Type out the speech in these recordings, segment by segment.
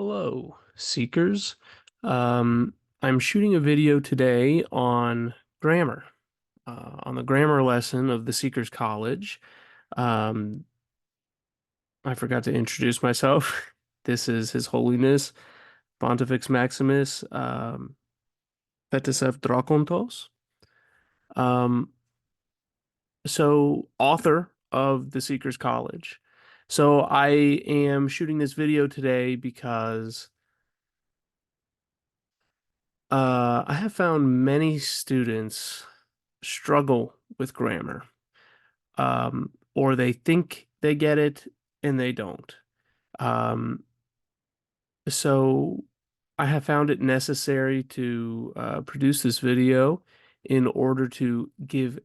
Hello, seekers. Um, I'm shooting a video today on grammar, on the grammar lesson of the Seekers College. Um, I forgot to introduce myself. This is His Holiness Pontifex Maximus Fetisov Drakontos. Um, Author of the Seekers College. So I am shooting this video today because I have found many students struggle with grammar, or they think they get it and they don't. Um, so I have found it necessary to produce this video in order to give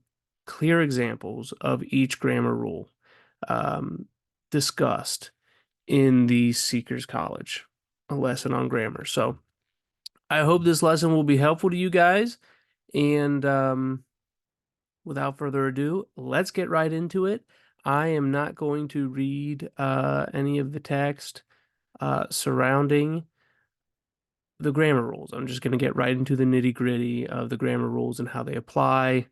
clear examples of each grammar rule um, discussed in the Seekers College, a lesson on grammar. So I hope this lesson will be helpful to you guys. And without further ado, let's get right into it. I am not going to read any of the text surrounding the grammar rules. I'm just going to get right into the nitty-gritty of the grammar rules and how they apply.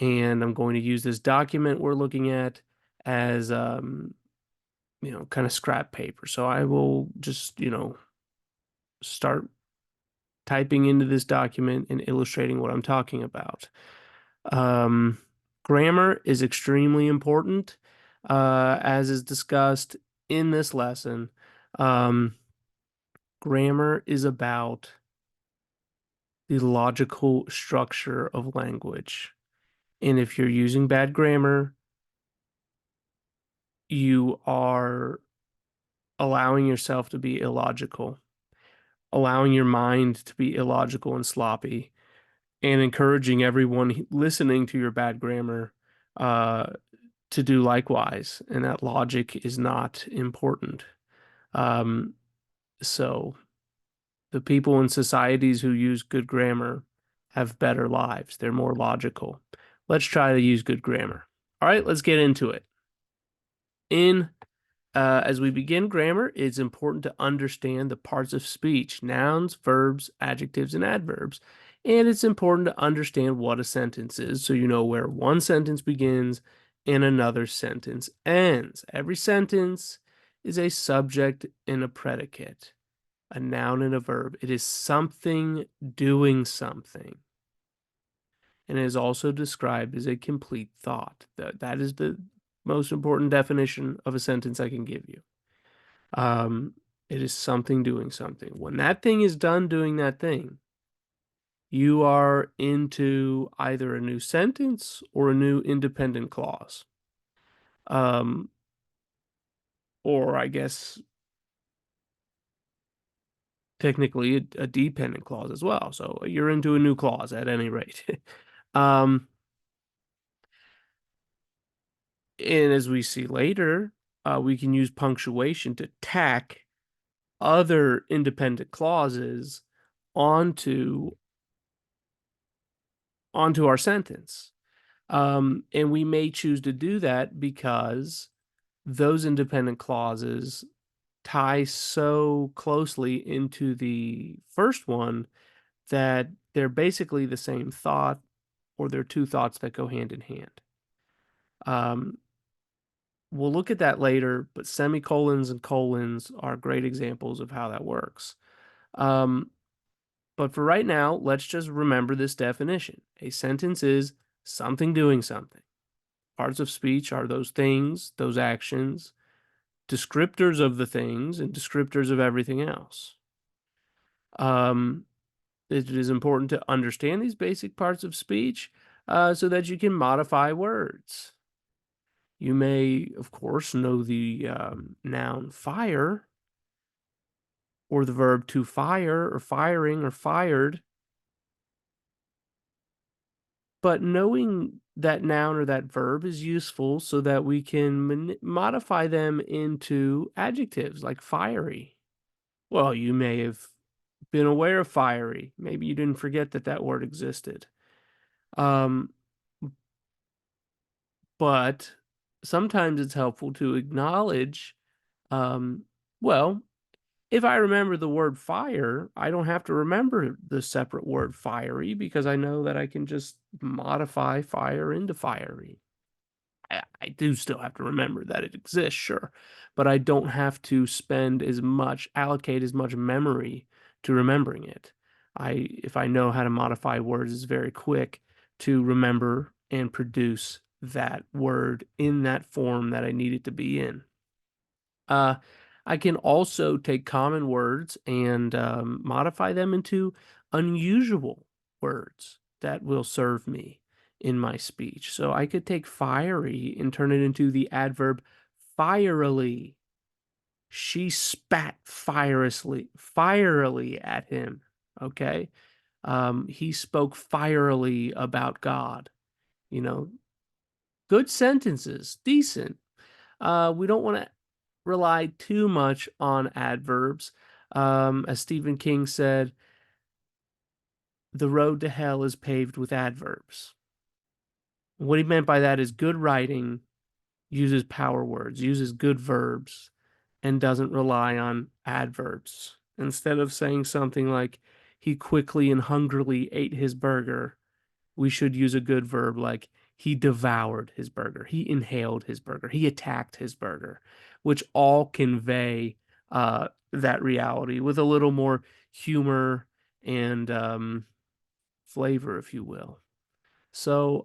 And I'm going to use this document we're looking at as, kind of scrap paper. So I will just, start typing into this document and illustrating what I'm talking about. Um, Grammar is extremely important, as is discussed in this lesson. Um, Grammar is about the logical structure of language. And if you're using bad grammar, you are allowing yourself to be illogical, allowing your mind to be illogical and sloppy, and encouraging everyone listening to your bad grammar uh, to do likewise, and that logic is not important. Um, so the people in societies who use good grammar have better lives. They're more logical. Let's try to use good grammar. All right, let's get into it. As we begin grammar, it's important to understand the parts of speech, nouns, verbs, adjectives, and adverbs. And it's important to understand what a sentence is so you know where one sentence begins and another sentence ends. Every sentence is a subject and a predicate, a noun and a verb. It is something doing something. And it is also described as a complete thought. That is the most important definition of a sentence I can give you. Um, it is something doing something. When that thing is done doing that thing, you are into either a new sentence or a new independent clause. Um, or I guess technically a dependent clause as well. So you're into a new clause at any rate. Um, and as we see later, we can use punctuation to tack other independent clauses onto our sentence. And we may choose to do that because those independent clauses tie so closely into the first one that they're basically the same thought, or they're two thoughts that go hand in hand. Um, we'll look at that later, but semicolons and colons are great examples of how that works. Um, but for right now, let's just remember this definition. A sentence is something doing something. Parts of speech are those things, those actions, descriptors of the things, and descriptors of everything else. It is important to understand these basic parts of speech so that you can modify words. You may, of course, know the noun fire, or the verb to fire, or firing, or fired. But knowing that noun or that verb is useful so that we can modify them into adjectives like fiery. Well, you may have been aware of fiery. Maybe you didn't forget that that word existed. Um, but sometimes it's helpful to acknowledge, um, well, If I remember the word fire, I don't have to remember the separate word fiery because I know that I can just modify fire into fiery. I do still have to remember that it exists, sure, but I don't have to allocate as much memory to remembering it. If I know how to modify words, it's very quick to remember and produce that word in that form that I need it to be in. Uh, I can also take common words and modify them into unusual words that will serve me in my speech. So I could take fiery and turn it into the adverb fierily. She spat fierily at him. Okay. He spoke fierily about God. You know, good sentences, decent. We don't want to rely too much on adverbs. As Stephen King said, the road to hell is paved with adverbs. What he meant by that is good writing uses power words, uses good verbs, and doesn't rely on adverbs. Instead of saying something like, he quickly and hungrily ate his burger, we should use a good verb like he devoured his burger, he inhaled his burger, he attacked his burger, which all convey that reality with a little more humor and flavor, if you will. So,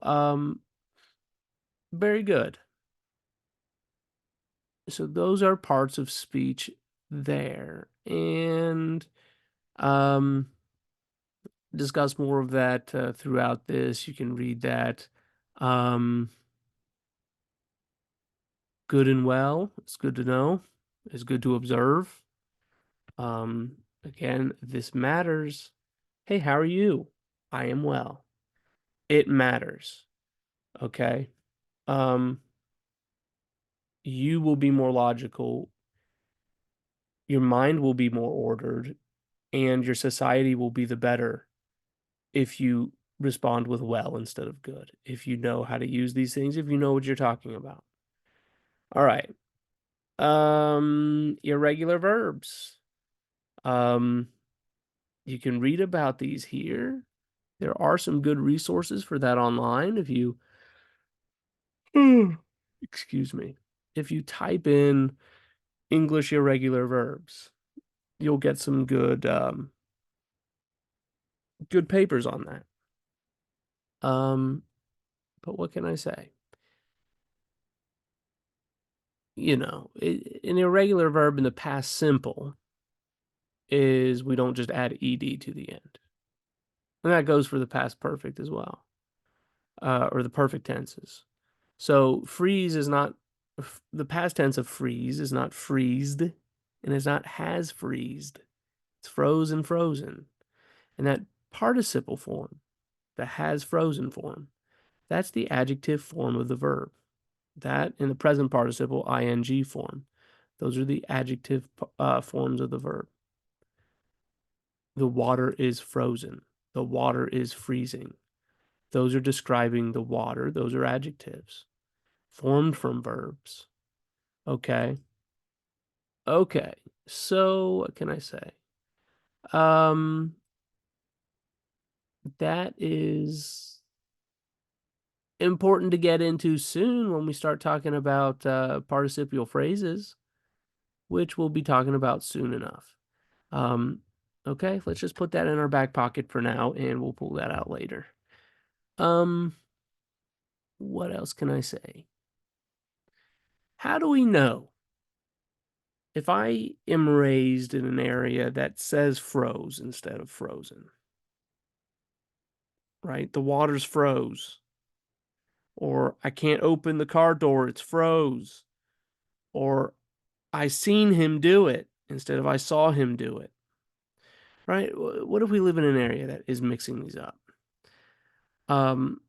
very good. So those are parts of speech there, and um, discuss more of that throughout this. You can read that. Um, Good and well. It's good to know. It's good to observe. Again, this matters. Hey, how are you? I am well. It matters. Okay. Um, you will be more logical. Your mind will be more ordered, and your society will be the better if you respond with well instead of good. If you know how to use these things, if you know what you're talking about. All right. Irregular verbs. Um, You can read about these here. There are some good resources for that online. If you, excuse me, if you type in English irregular verbs, you'll get some good papers on that. Um, but what can I say? An irregular verb in the past simple is we don't just add ed to the end, and that goes for the past perfect as well, or the perfect tenses. So freeze is not the past tense of freeze is not freezed and is not has freezed. It's frozen, frozen. And that participle form, the has frozen form, that's the adjective form of the verb. That in the present participle ing form, those are the adjective forms of the verb. The water is frozen. The water is freezing. Those are describing the water. Those are adjectives formed from verbs. Okay. Okay. So what can I say? Um, that is important to get into soon when we start talking about participial phrases, which we'll be talking about soon enough. Um, okay, let's just put that in our back pocket for now, and we'll pull that out later. Um, what else can I say? How do we know if I am raised in an area that says froze instead of frozen? Right? The water's froze. Or I can't open the car door, it's froze. Or I seen him do it instead of I saw him do it. Right? What if we live in an area that is mixing these up? Um,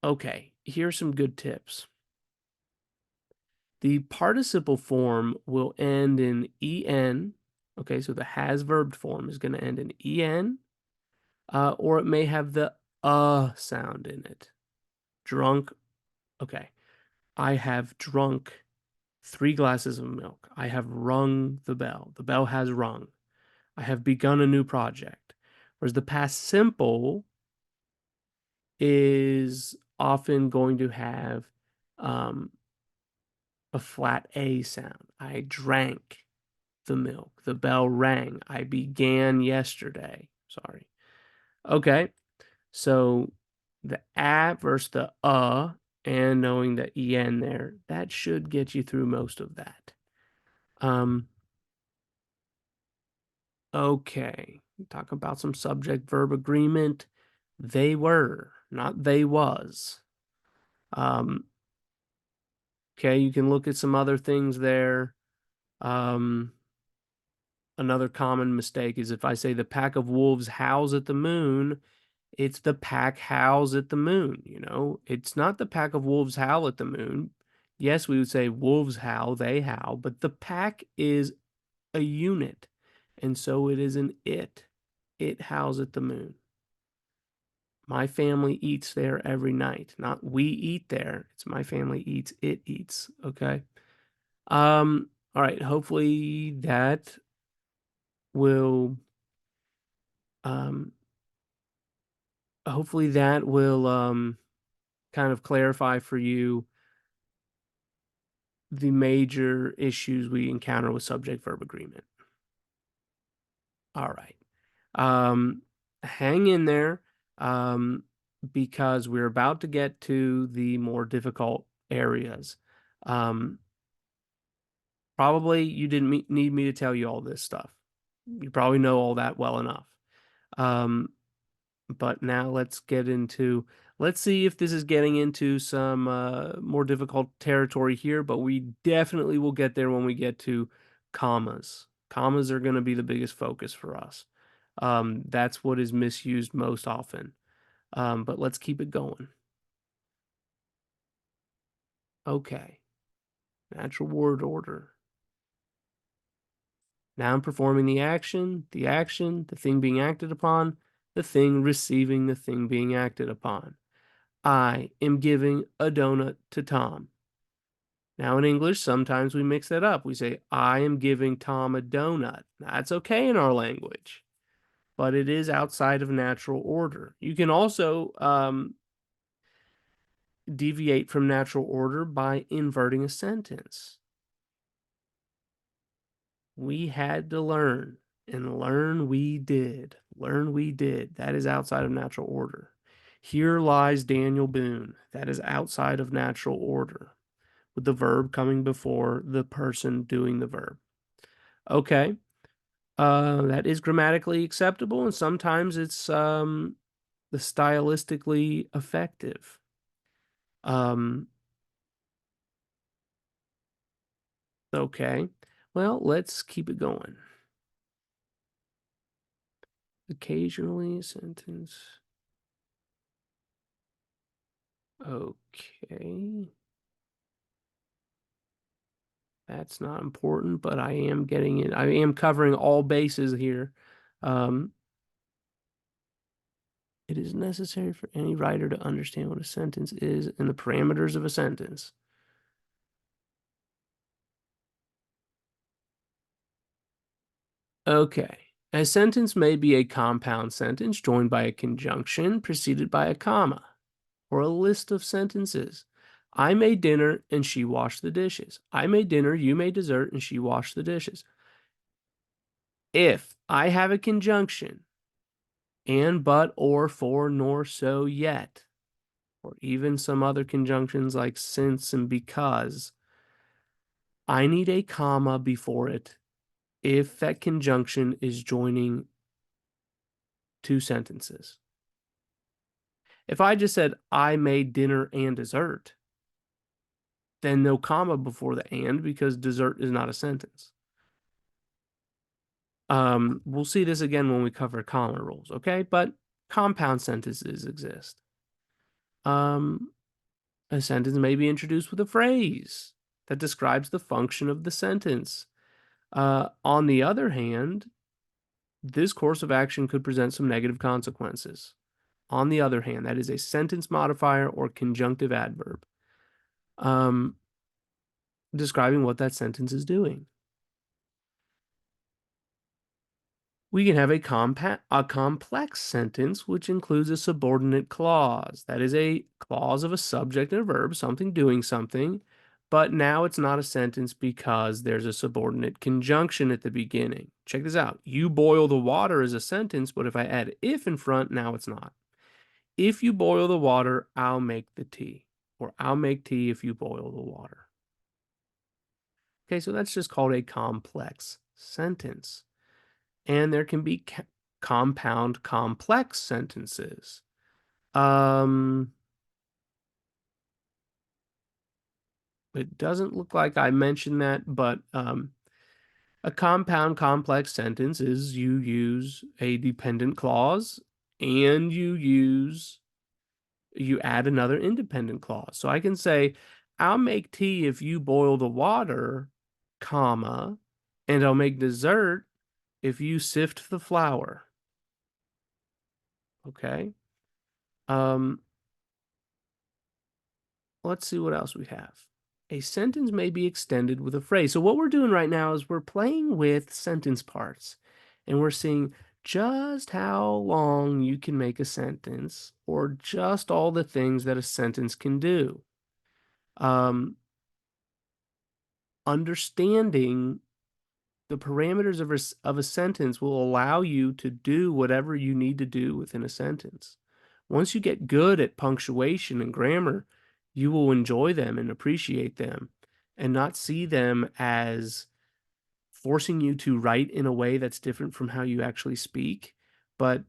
okay, here's some good tips. The participle form will end in en. Okay, so the has verb form is going to end in en, or it may have the sound in it. Drunk. Okay, I have drunk 3 glasses of milk. I have rung the bell. The bell has rung. I have begun a new project. Whereas the past simple is often going to have um, a flat A sound. I drank the milk. The bell rang. I began yesterday. Sorry. Okay. So the a versus the and knowing the en there, that should get you through most of that. Okay. Talk about some subject verb agreement. They were, not they was. Um, okay, you can look at some other things there. Um, Another common mistake is if I say the pack of wolves howls at the moon, it's the pack howls at the moon, you know? It's not the pack of wolves howl at the moon. Yes, we would say wolves howl, they howl, but the pack is a unit, and so it is an it. It howls at the moon. My family eats there every night. Not we eat there. It's my family eats, it eats. Okay. All right. Will um hopefully that will kind of clarify for you the major issues we encounter with subject verb agreement. All right. Um Hang in there um because we're about to get to the more difficult areas. Um Probably you didn't need me to tell you all this stuff. You probably know all that well enough. Um, but now let's see if this is getting into some more difficult territory here, but we definitely will get there when we get to commas. Commas are going to be the biggest focus for us. That's what is misused most often. But let's keep it going. Okay. Natural word order. Noun performing the thing being acted upon, the thing receiving the thing being acted upon. I am giving a donut to Tom. Now, in English, sometimes we mix that up. We say, I am giving Tom a donut. That's okay in our language, but it is outside of natural order. You can also deviate from natural order by inverting a sentence. We had to learn, and learn we did. Learn we did. That is outside of natural order. Here lies Daniel Boone. That is outside of natural order, with the verb coming before the person doing the verb. Okay. That is grammatically acceptable, and sometimes it's the stylistically effective. Okay. Well, let's keep it going. Occasionally, sentence. Okay. That's not important, but I am getting it. I am covering all bases here. Um, it is necessary for any writer to understand what a sentence is and the parameters of a sentence. Okay. A sentence may be a compound sentence joined by a conjunction preceded by a comma, or a list of sentences. I made dinner and she washed the dishes. I made dinner, you made dessert, and she washed the dishes. If I have a conjunction, and, but, or, for, nor, so, yet, or even some other conjunctions like since and because, I need a comma before it if that conjunction is joining two sentences. If I just said, I made dinner and dessert, then no comma before the and because dessert is not a sentence. We'll see this again when we cover comma rules, okay? But compound sentences exist. A sentence may be introduced with a phrase that describes the function of the sentence. On the other hand, this course of action could present some negative consequences. On the other hand, that is a sentence modifier or conjunctive adverb. describing what that sentence is doing. We can have a complex sentence which includes a subordinate clause. That is a clause of a subject and a verb, something doing something, but now it's not a sentence because there's a subordinate conjunction at the beginning. Check this out. You boil the water is a sentence, but if I add if in front, now it's not. If you boil the water, I'll make the tea. Or I'll make tea if you boil the water. Okay, so that's just called a complex sentence. And there can be compound complex sentences. It doesn't look like I mentioned that, but a compound complex sentence is you use a dependent clause and you add another independent clause. So I can say, I'll make tea if you boil the water, comma, and I'll make dessert if you sift the flour. Okay. Let's see what else we have. A sentence may be extended with a phrase. So what we're doing right now is we're playing with sentence parts and we're seeing just how long you can make a sentence or just all the things that a sentence can do. Understanding the parameters of a sentence will allow you to do whatever you need to do within a sentence. Once you get good at punctuation and grammar, you will enjoy them and appreciate them and not see them as forcing you to write in a way that's different from how you actually speak, but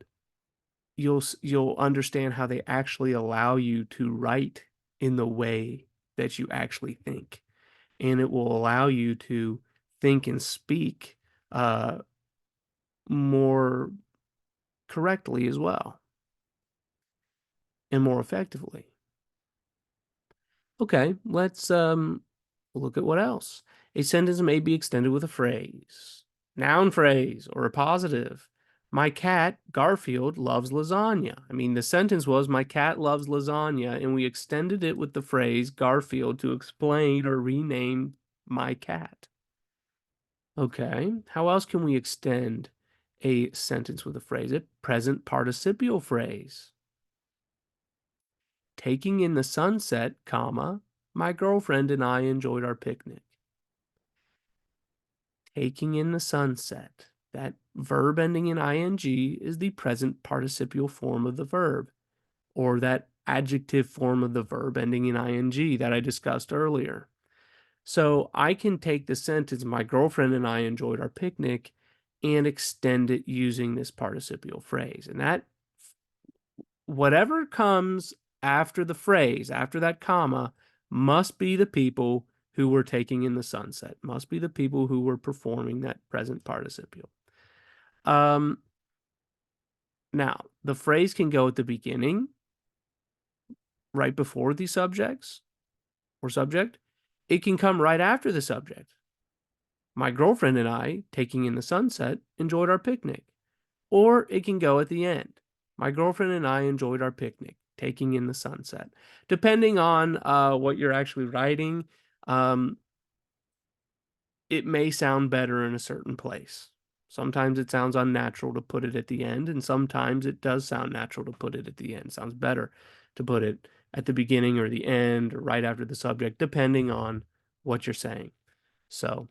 you'll understand how they actually allow you to write in the way that you actually think. And it will allow you to think and speak more correctly as well and more effectively. Okay, let's look at what else. A sentence may be extended with a phrase, noun phrase, or a positive. My cat, Garfield, loves lasagna. I mean, the sentence was, my cat loves lasagna, and we extended it with the phrase Garfield to explain or rename my cat. Okay, how else can we extend a sentence with a phrase? A present participial phrase. Taking in the sunset, comma, my girlfriend and I enjoyed our picnic. Taking in the sunset. That verb ending in ing is the present participial form of the verb, or that adjective form of the verb ending in ing that I discussed earlier. So I can take the sentence, my girlfriend and I enjoyed our picnic, and extend it using this participial phrase. And that, whatever comes after the phrase, after that comma, must be the people who were taking in the sunset, must be the people who were performing that present participial. Now, the phrase can go at the beginning, right before the subjects or subject. It can come right after the subject. My girlfriend and I, taking in the sunset, enjoyed our picnic. Or it can go at the end. My girlfriend and I enjoyed our picnic, taking in the sunset. Depending on what you're actually writing, it may sound better in a certain place. Sometimes it sounds unnatural to put it at the end, and sometimes it does sound natural to put it at the end. It sounds better to put it at the beginning or the end or right after the subject, depending on what you're saying. So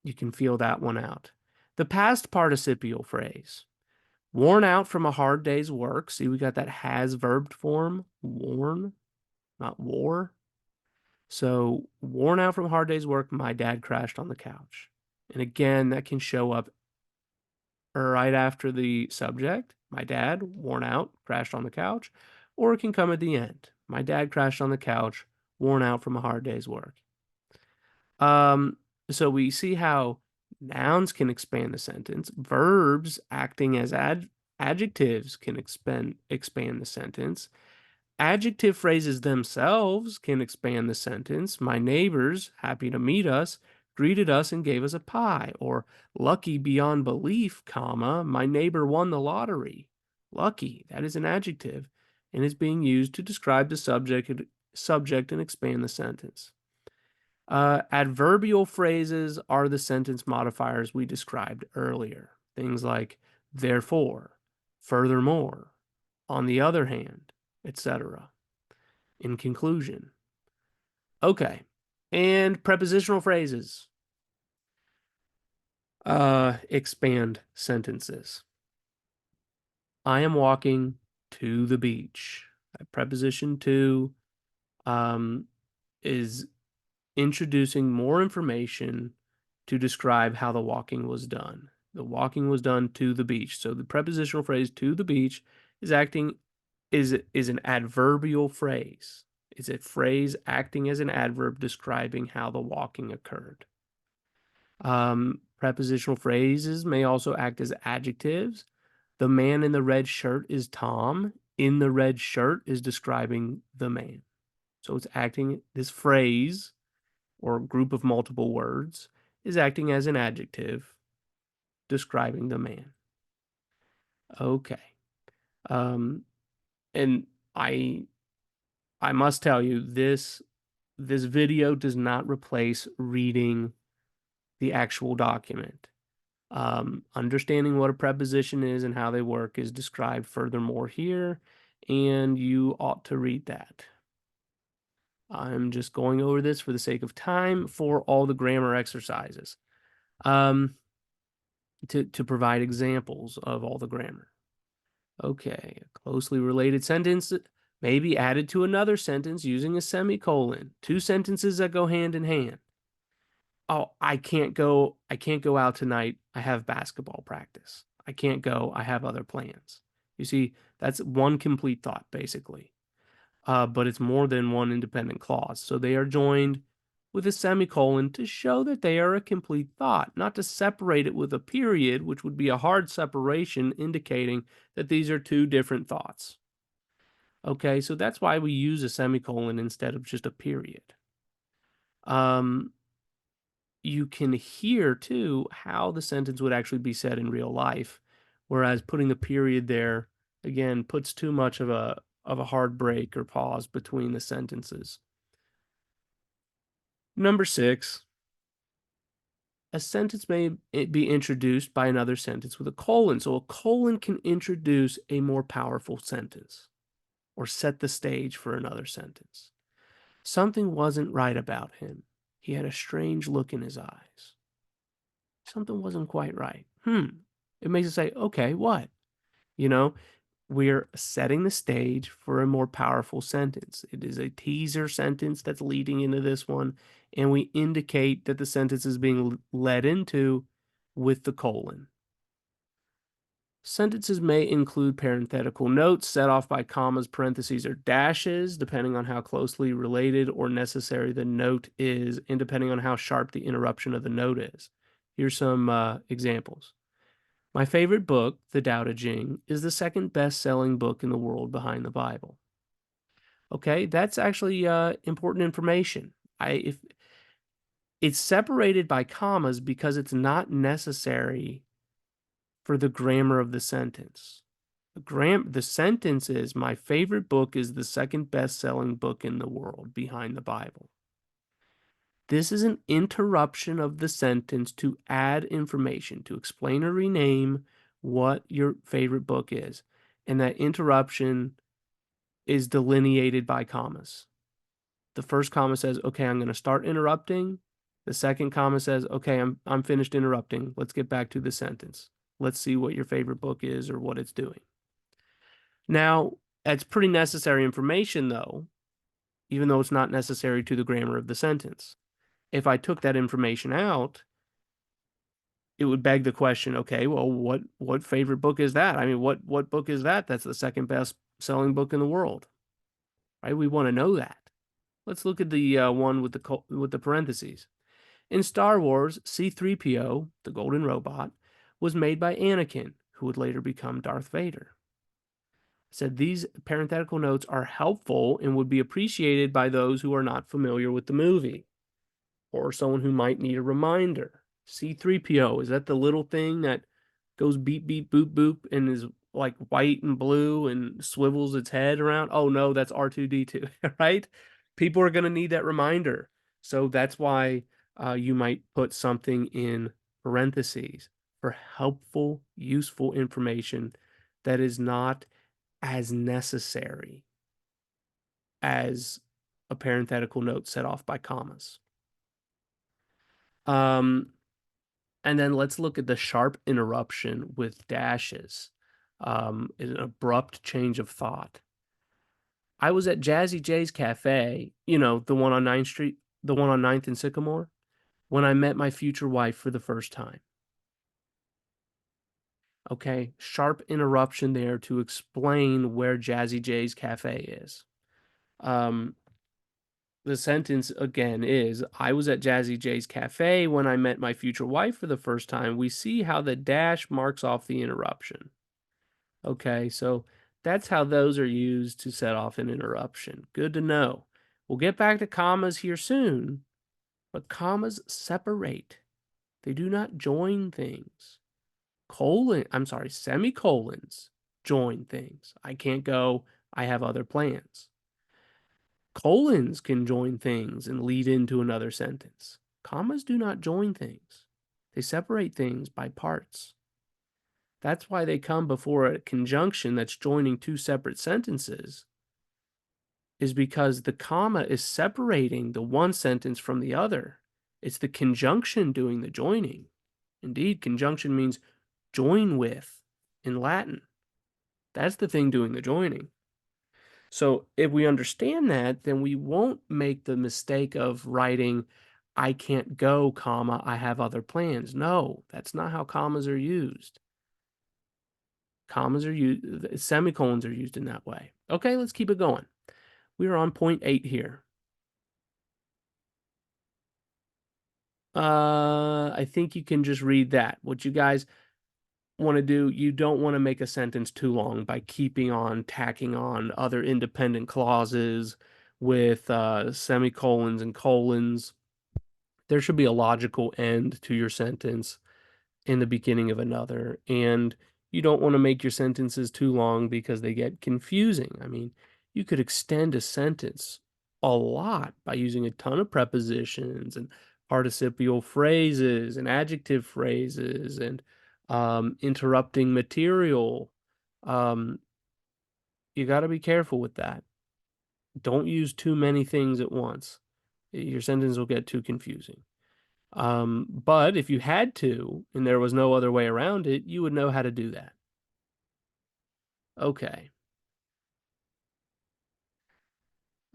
you can feel that one out. The past participial phrase. Worn out from a hard day's work. See, we got that has verbed form, worn, not wore. So, worn out from a hard day's work, my dad crashed on the couch. And again, that can show up right after the subject. My dad, worn out, crashed on the couch. Or it can come at the end. My dad crashed on the couch, worn out from a hard day's work. So we see how nouns can expand the sentence, verbs acting as adjectives can expand the sentence. Adjective phrases themselves can expand the sentence. My neighbors, happy to meet us, greeted us and gave us a pie. Or lucky beyond belief, comma, my neighbor won the lottery. Lucky, that is an adjective, and is being used to describe the subject and expand the sentence. Adverbial phrases are the sentence modifiers we described earlier. Things like therefore, furthermore, on the other hand, etc. In conclusion. Okay. And prepositional phrases. Expand sentences. I am walking to the beach. That preposition to is introducing more information to describe how the walking was done. The walking was done to the beach. So the prepositional phrase to the beach is an adverbial phrase. It's a phrase acting as an adverb describing how the walking occurred. Prepositional phrases may also act as adjectives. The man in the red shirt is Tom. In the red shirt is describing the man. So it's acting, this phrase or group of multiple words is acting as an adjective describing the man. Okay. And I must tell you, this video does not replace reading the actual document. Understanding what a preposition is and how they work is described furthermore here, and you ought to read that. I'm just going over this for the sake of time for all the grammar exercises to provide examples of all the grammar. Okay, a closely related sentence may be added to another sentence using a semicolon. Two sentences that go hand in hand. Oh, I can't go out tonight. I have basketball practice. I can't go. I have other plans. You see, that's one complete thought, basically. But it's more than one independent clause. So they are joined with a semicolon to show that they are a complete thought, not to separate it with a period, which would be a hard separation indicating that these are two different thoughts. Okay, so that's why we use a semicolon instead of just a period. You can hear too how the sentence would actually be said in real life, whereas putting the period there again puts too much of a hard break or pause between the sentences. Number 6, a sentence may be introduced by another sentence with a colon. So a colon can introduce a more powerful sentence or set the stage for another sentence. Something wasn't right about him. He had a strange look in his eyes. Something wasn't quite right. It makes it say, okay, what? You know, we're setting the stage for a more powerful sentence. It is a teaser sentence that's leading into this one, and we indicate that the sentence is being led into with the colon. Sentences may include parenthetical notes set off by commas, parentheses, or dashes, depending on how closely related or necessary the note is, and depending on how sharp the interruption of the note is. Here's some examples. My favorite book, the Tao Te Ching, is the second best-selling book in the world behind the Bible. Okay, that's actually important information. If it's separated by commas because it's not necessary for the grammar of the sentence. The sentence is, my favorite book is the second best-selling book in the world behind the Bible. This is an interruption of the sentence to add information, to explain or rename what your favorite book is. And that interruption is delineated by commas. The first comma says, okay, I'm going to start interrupting. The second comma says, okay, I'm finished interrupting. Let's get back to the sentence. Let's see what your favorite book is or what it's doing. Now, that's pretty necessary information, though, even though it's not necessary to the grammar of the sentence. If I took that information out, it would beg the question, okay, well, what favorite book is that? I mean, what book is that? That's the second best selling book in the world, right? We want to know that. Let's look at the one with the parentheses. In Star Wars, C-3PO, the golden robot, was made by Anakin, who would later become Darth Vader. Said these parenthetical notes are helpful and would be appreciated by those who are not familiar with the movie or someone who might need a reminder. C-3PO, is that the little thing that goes beep, beep, boop, boop and is like white and blue and swivels its head around? Oh no, that's R2-D2, right? People are going to need that reminder. So that's why you might put something in parentheses for helpful, useful information that is not as necessary as a parenthetical note set off by commas. Um, and then let's look at the sharp interruption with dashes, an abrupt change of thought. I was at Jazzy J's Cafe, the one on 9th Street, the one on 9th and Sycamore, when I met my future wife for the first time. Okay, sharp interruption there to explain where Jazzy J's Cafe is. Um, the sentence again is, I was at Jazzy J's Cafe when I met my future wife for the first time. We see how the dash marks off the interruption. Okay, so that's how those are used to set off an interruption. Good to know. We'll get back to commas here soon, but commas separate. They do not join things. Semicolons join things. I can't go, I have other plans. Colons can join things and lead into another sentence. Commas do not join things. They separate things by parts. That's why they come before a conjunction that's joining two separate sentences, is because the comma is separating the one sentence from the other. It's the conjunction doing the joining. Indeed, conjunction means join with in Latin. That's the thing doing the joining. So if we understand that, then we won't make the mistake of writing, I can't go, comma, I have other plans. No, that's not how commas are used. Commas are used, semicolons are used in that way. Okay, let's keep it going. We are on point 8 here. I think you can just read that. What you guys want to do, you don't want to make a sentence too long by tacking on other independent clauses with semicolons and colons. There should be a logical end to your sentence in the beginning of another. And you don't want to make your sentences too long because they get confusing. I mean, you could extend a sentence a lot by using a ton of prepositions and participial phrases and adjective phrases and interrupting material. Um, you got to be careful with that. Don't use too many things at once. Your sentence will get too confusing. But if you had to, and there was no other way around it, you would know how to do that. Okay.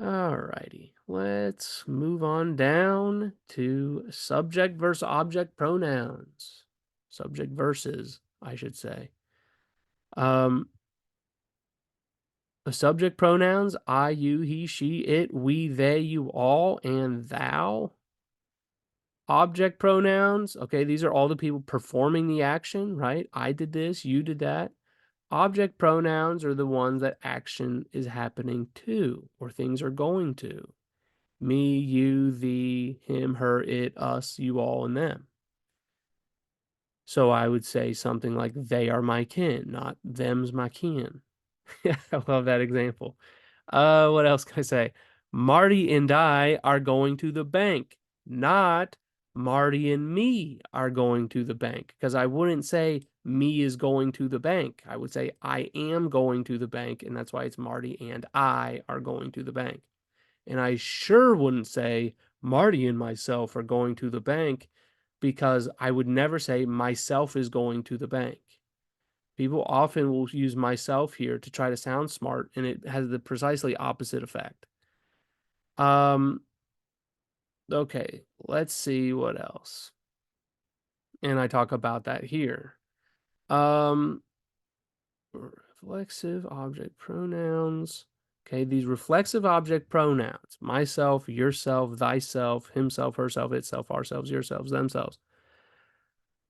Alrighty. Let's move on down to subject versus object pronouns. Subject versus, I should say. The subject pronouns, I, you, he, she, it, we, they, you, all, and thou. Object pronouns, okay, these are all the people performing the action, right? I did this, you did that. Object pronouns are the ones that action is happening to, or things are going to. Me, you, thee, him, her, it, us, you, all, and them. So I would say something like, they are my kin, not them's my kin. I love that example. What else can I say? Marty and I are going to the bank, not Marty and me are going to the bank. Because I wouldn't say me is going to the bank. I would say I am going to the bank, and that's why it's Marty and I are going to the bank. And I sure wouldn't say Marty and myself are going to the bank because I would never say myself is going to the bank. People often will use myself here to try to sound smart, and it has the precisely opposite effect. Okay, let's see what else. And I talk about that here. Reflexive object pronouns. Okay, these reflexive object pronouns, myself, yourself, thyself, himself, herself, itself, ourselves, yourselves, themselves,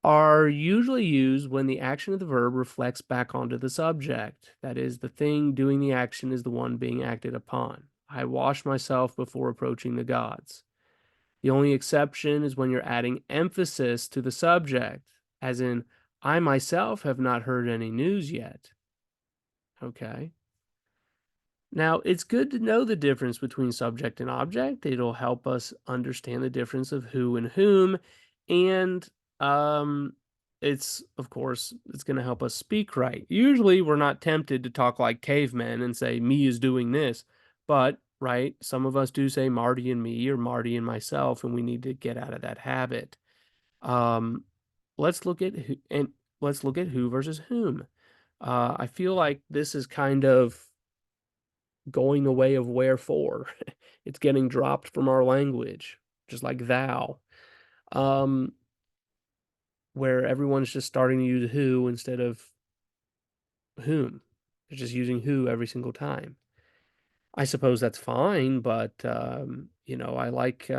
are usually used when the action of the verb reflects back onto the subject. That is, the thing doing the action is the one being acted upon. I wash myself before approaching the gods. The only exception is when you're adding emphasis to the subject, as in, I myself have not heard any news yet. Okay. Now, it's good to know the difference between subject and object. It'll help us understand the difference of who and whom. And um, it's, of course, it's going to help us speak right. Usually, we're not tempted to talk like cavemen and say, me is doing this. But, right, some of us do say Marty and me or Marty and myself, and we need to get out of that habit. Um, let's look at who versus whom. I feel like this is kind of going the way of wherefore. It's getting dropped from our language, just like thou, um, where everyone's just starting to use who instead of whom. They're just using who every single time. I suppose that's fine, but I like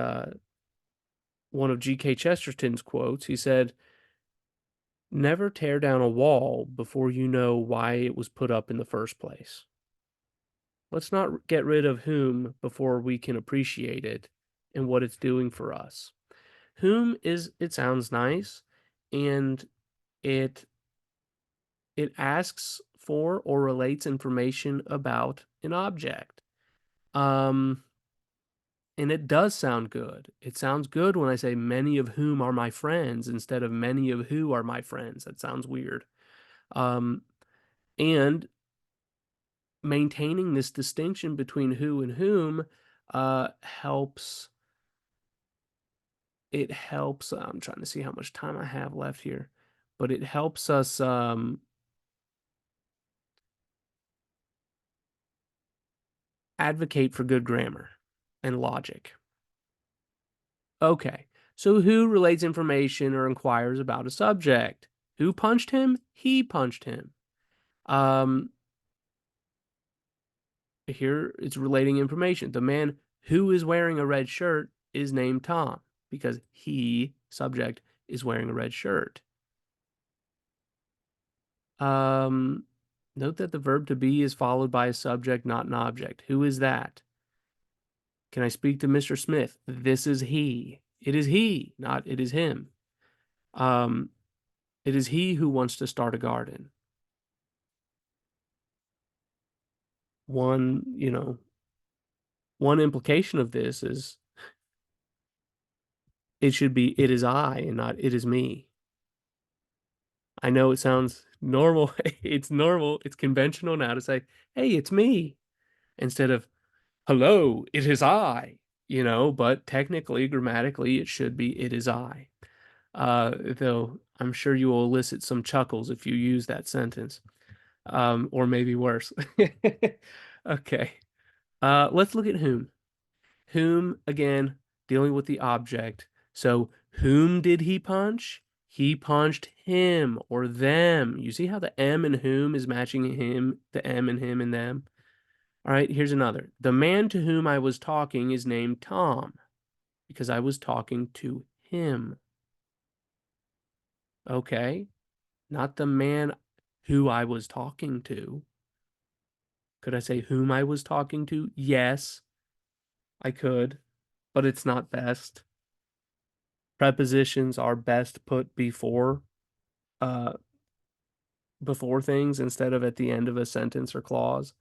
one of G.K. Chesterton's quotes. He said, "Never tear down a wall before you know why it was put up in the first place." Let's not get rid of whom before we can appreciate it and what it's doing for us. Whom is it sounds nice and it it asks for or relates information about an object. Um and it does sound good. It sounds good when I say many of whom are my friends instead of many of who are my friends. That sounds weird. Um and maintaining this distinction between who and whom helps it helps. I'm trying to see how much time I have left here, but it helps us advocate for good grammar and logic. Okay, so who relates information or inquires about a subject? Who punched him? He punched him. Um, Here it's relating information. The man who is wearing a red shirt is named Tom because he, subject, is wearing a red shirt. Um, Note that the verb to be is followed by a subject, not an object. Who is that? Can I speak to Mr. Smith? This is he. It is he, not it is him. Um, it is he who wants to start a garden. One, one implication of this is it should be it is I and not it is me. I know it sounds normal. It's normal. It's conventional now to say, hey, it's me, instead of hello, it is I, but technically, grammatically, it should be it is I. Though I'm sure you will elicit some chuckles if you use that sentence, or maybe worse. Okay. Let's look at whom. Whom, again, dealing with the object. So, whom did he punch? He punched him or them. You see how the M and whom is matching him, the M and him and them? All right, here's another. The man to whom I was talking is named Tom because I was talking to him. Okay, not the man who I was talking to. Could I say whom I was talking to? Yes, I could, but it's not best. Prepositions are best put uh before things instead of at the end of a sentence or clause.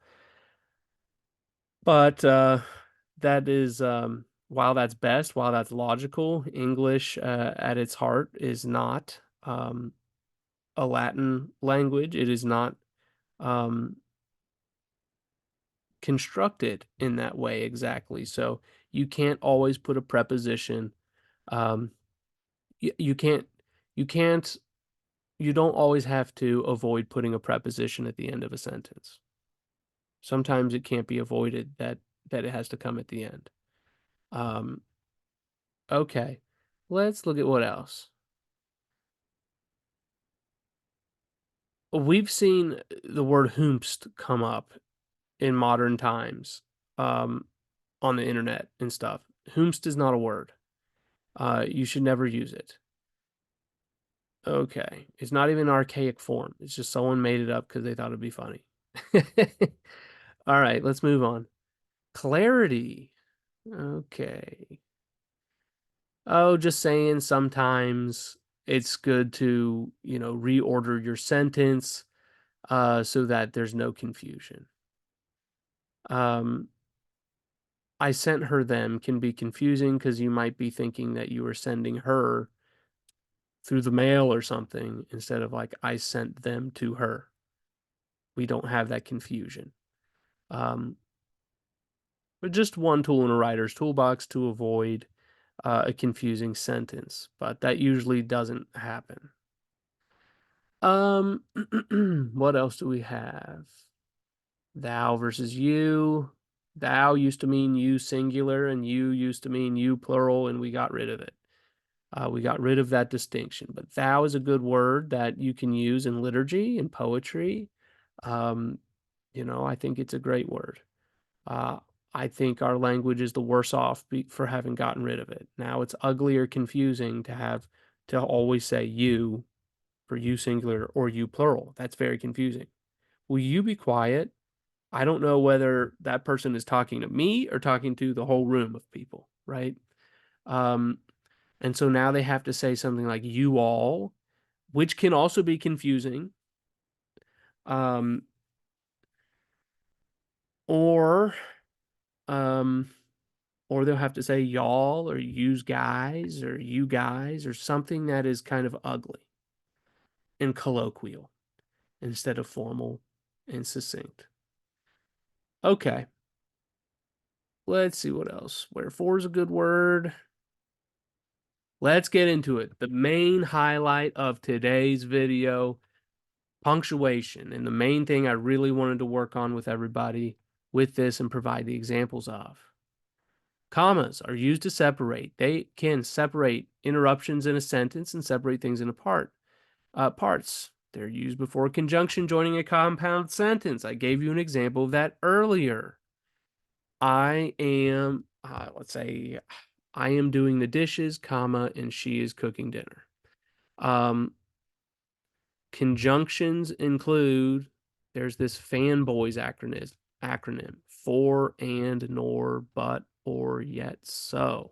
But that is while that's best, while that's logical, English at its heart is not a Latin language. It is not um constructed in that way exactly. So you can't always put a preposition. Um, you can't, you can't, you don't always have to avoid putting a preposition at the end of a sentence. Sometimes it can't be avoided that it has to come at the end. Um, okay, let's look at what else. We've seen the word whomst come up in modern times um, on the internet and stuff. Whomst is not a word. You should never use it. Okay. It's not even an archaic form. It's just someone made it up because they thought it'd be funny. All right, let's move on. Clarity. Okay. Oh, just saying sometimes it's good to, reorder your sentence so that there's no confusion. Um, I sent her them can be confusing because you might be thinking that you were sending her through the mail or something instead of like I sent them to her. We don't have that confusion. Um, but just one tool in a writer's toolbox to avoid a confusing sentence, but that usually doesn't happen. Um, what else do we have? Thou versus you. Thou used to mean you singular, and you used to mean you plural, and we got rid of it. We got rid of that distinction. But thou is a good word that you can use in liturgy and poetry. Um, I think it's a great word. Uh, I think our language is the worse off for having gotten rid of it. Now it's ugly or confusing to have to always say you for you singular or you plural. That's very confusing. Will you be quiet? I don't know whether that person is talking to me or talking to the whole room of people, right? Um, and so now they have to say something like you all, which can also be confusing. Um, or um, or they'll have to say y'all or use guys or you guys or something that is kind of ugly and colloquial instead of formal and succinct. Okay, let's see what else. Wherefore is a good word. Let's get into it. The main highlight of today's video, punctuation, and the main thing I really wanted to work on with everybody with this and provide the examples of. Commas are used to separate. They can separate interruptions in a sentence and separate things into parts. They're used before conjunction joining a compound sentence. I gave you an example of that earlier. I am, let's say, I am doing the dishes, comma, and she is cooking dinner. Um, Conjunctions include, there's this fanboys acronym, for, and, nor, but, or, yet, so.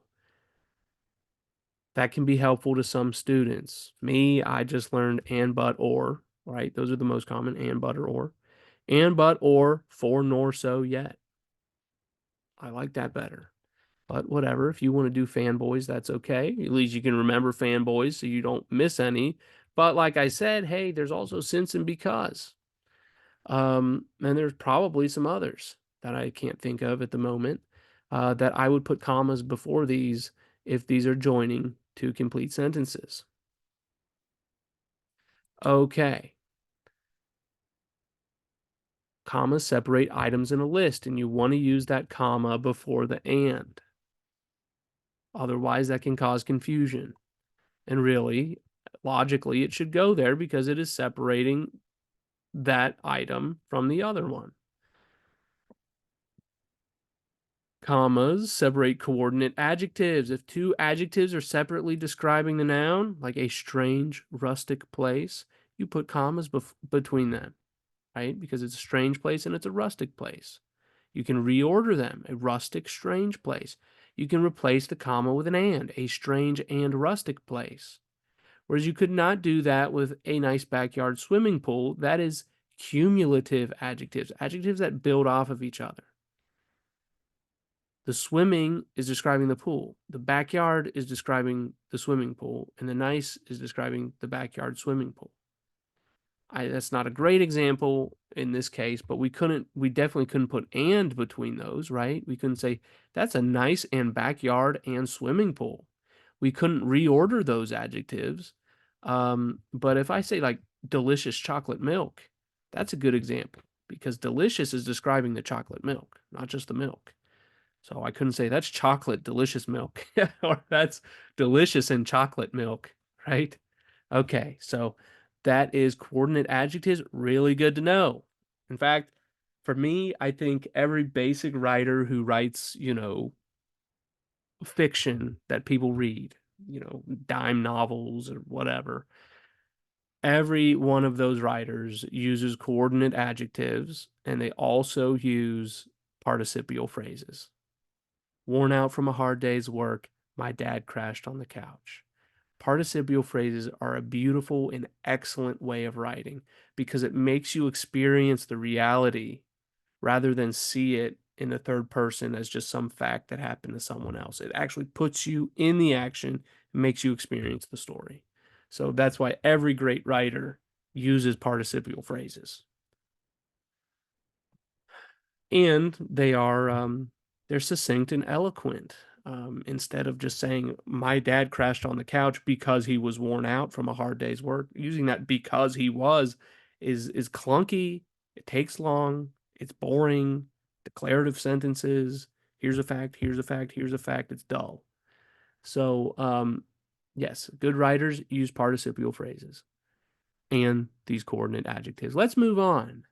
That can be helpful to some students. Me, I just learned and, but, or, right? Those are the most common, and, but, or. And, but, or, for, nor, so, yet. I like that better. But whatever, if you want to do fanboys, that's okay. At least you can remember fanboys so you don't miss any. But like I said, hey, there's also since and because. And there's probably some others that I can't think of at the moment that I would put commas before these if these are joining two complete sentences. Okay. Commas separate items in a list, and you want to use that comma before the and. Otherwise, that can cause confusion. And really, logically, it should go there because it is separating that item from the other one. Commas separate coordinate adjectives. If two adjectives are separately describing the noun, like a strange, rustic place, you put commas between them, right? Because it's a strange place and it's a rustic place. You can reorder them, a rustic, strange place. You can replace the comma with an and, a strange and rustic place. Whereas you could not do that with a nice backyard swimming pool. That is cumulative adjectives, adjectives that build off of each other. The swimming is describing the pool. The backyard is describing the swimming pool. And the nice is describing the backyard swimming pool. That's not a great example in this case, but we definitely couldn't put and between those, right? We couldn't say that's a nice and backyard and swimming pool. We couldn't reorder those adjectives. But if I say like delicious chocolate milk, that's a good example because delicious is describing the chocolate milk, not just the milk. So I couldn't say that's chocolate delicious milk or that's delicious and chocolate milk, right? Okay, so that is coordinate adjectives. Really good to know. In fact, for me, I think every basic writer who writes, fiction that people read, dime novels or whatever, every one of those writers uses coordinate adjectives and they also use participial phrases. Worn out from a hard day's work, my dad crashed on the couch. Participial phrases are a beautiful and excellent way of writing because it makes you experience the reality rather than see it in the third person as just some fact that happened to someone else. It actually puts you in the action and makes you experience the story. So that's why every great writer uses participial phrases. And they're succinct and eloquent. Instead of just saying my dad crashed on the couch because he was worn out from a hard day's work, using that because he was is clunky. It takes long. It's boring. Declarative sentences. Here's a fact. Here's a fact. Here's a fact. It's dull. So yes, good writers use participial phrases and these coordinate adjectives. Let's move on.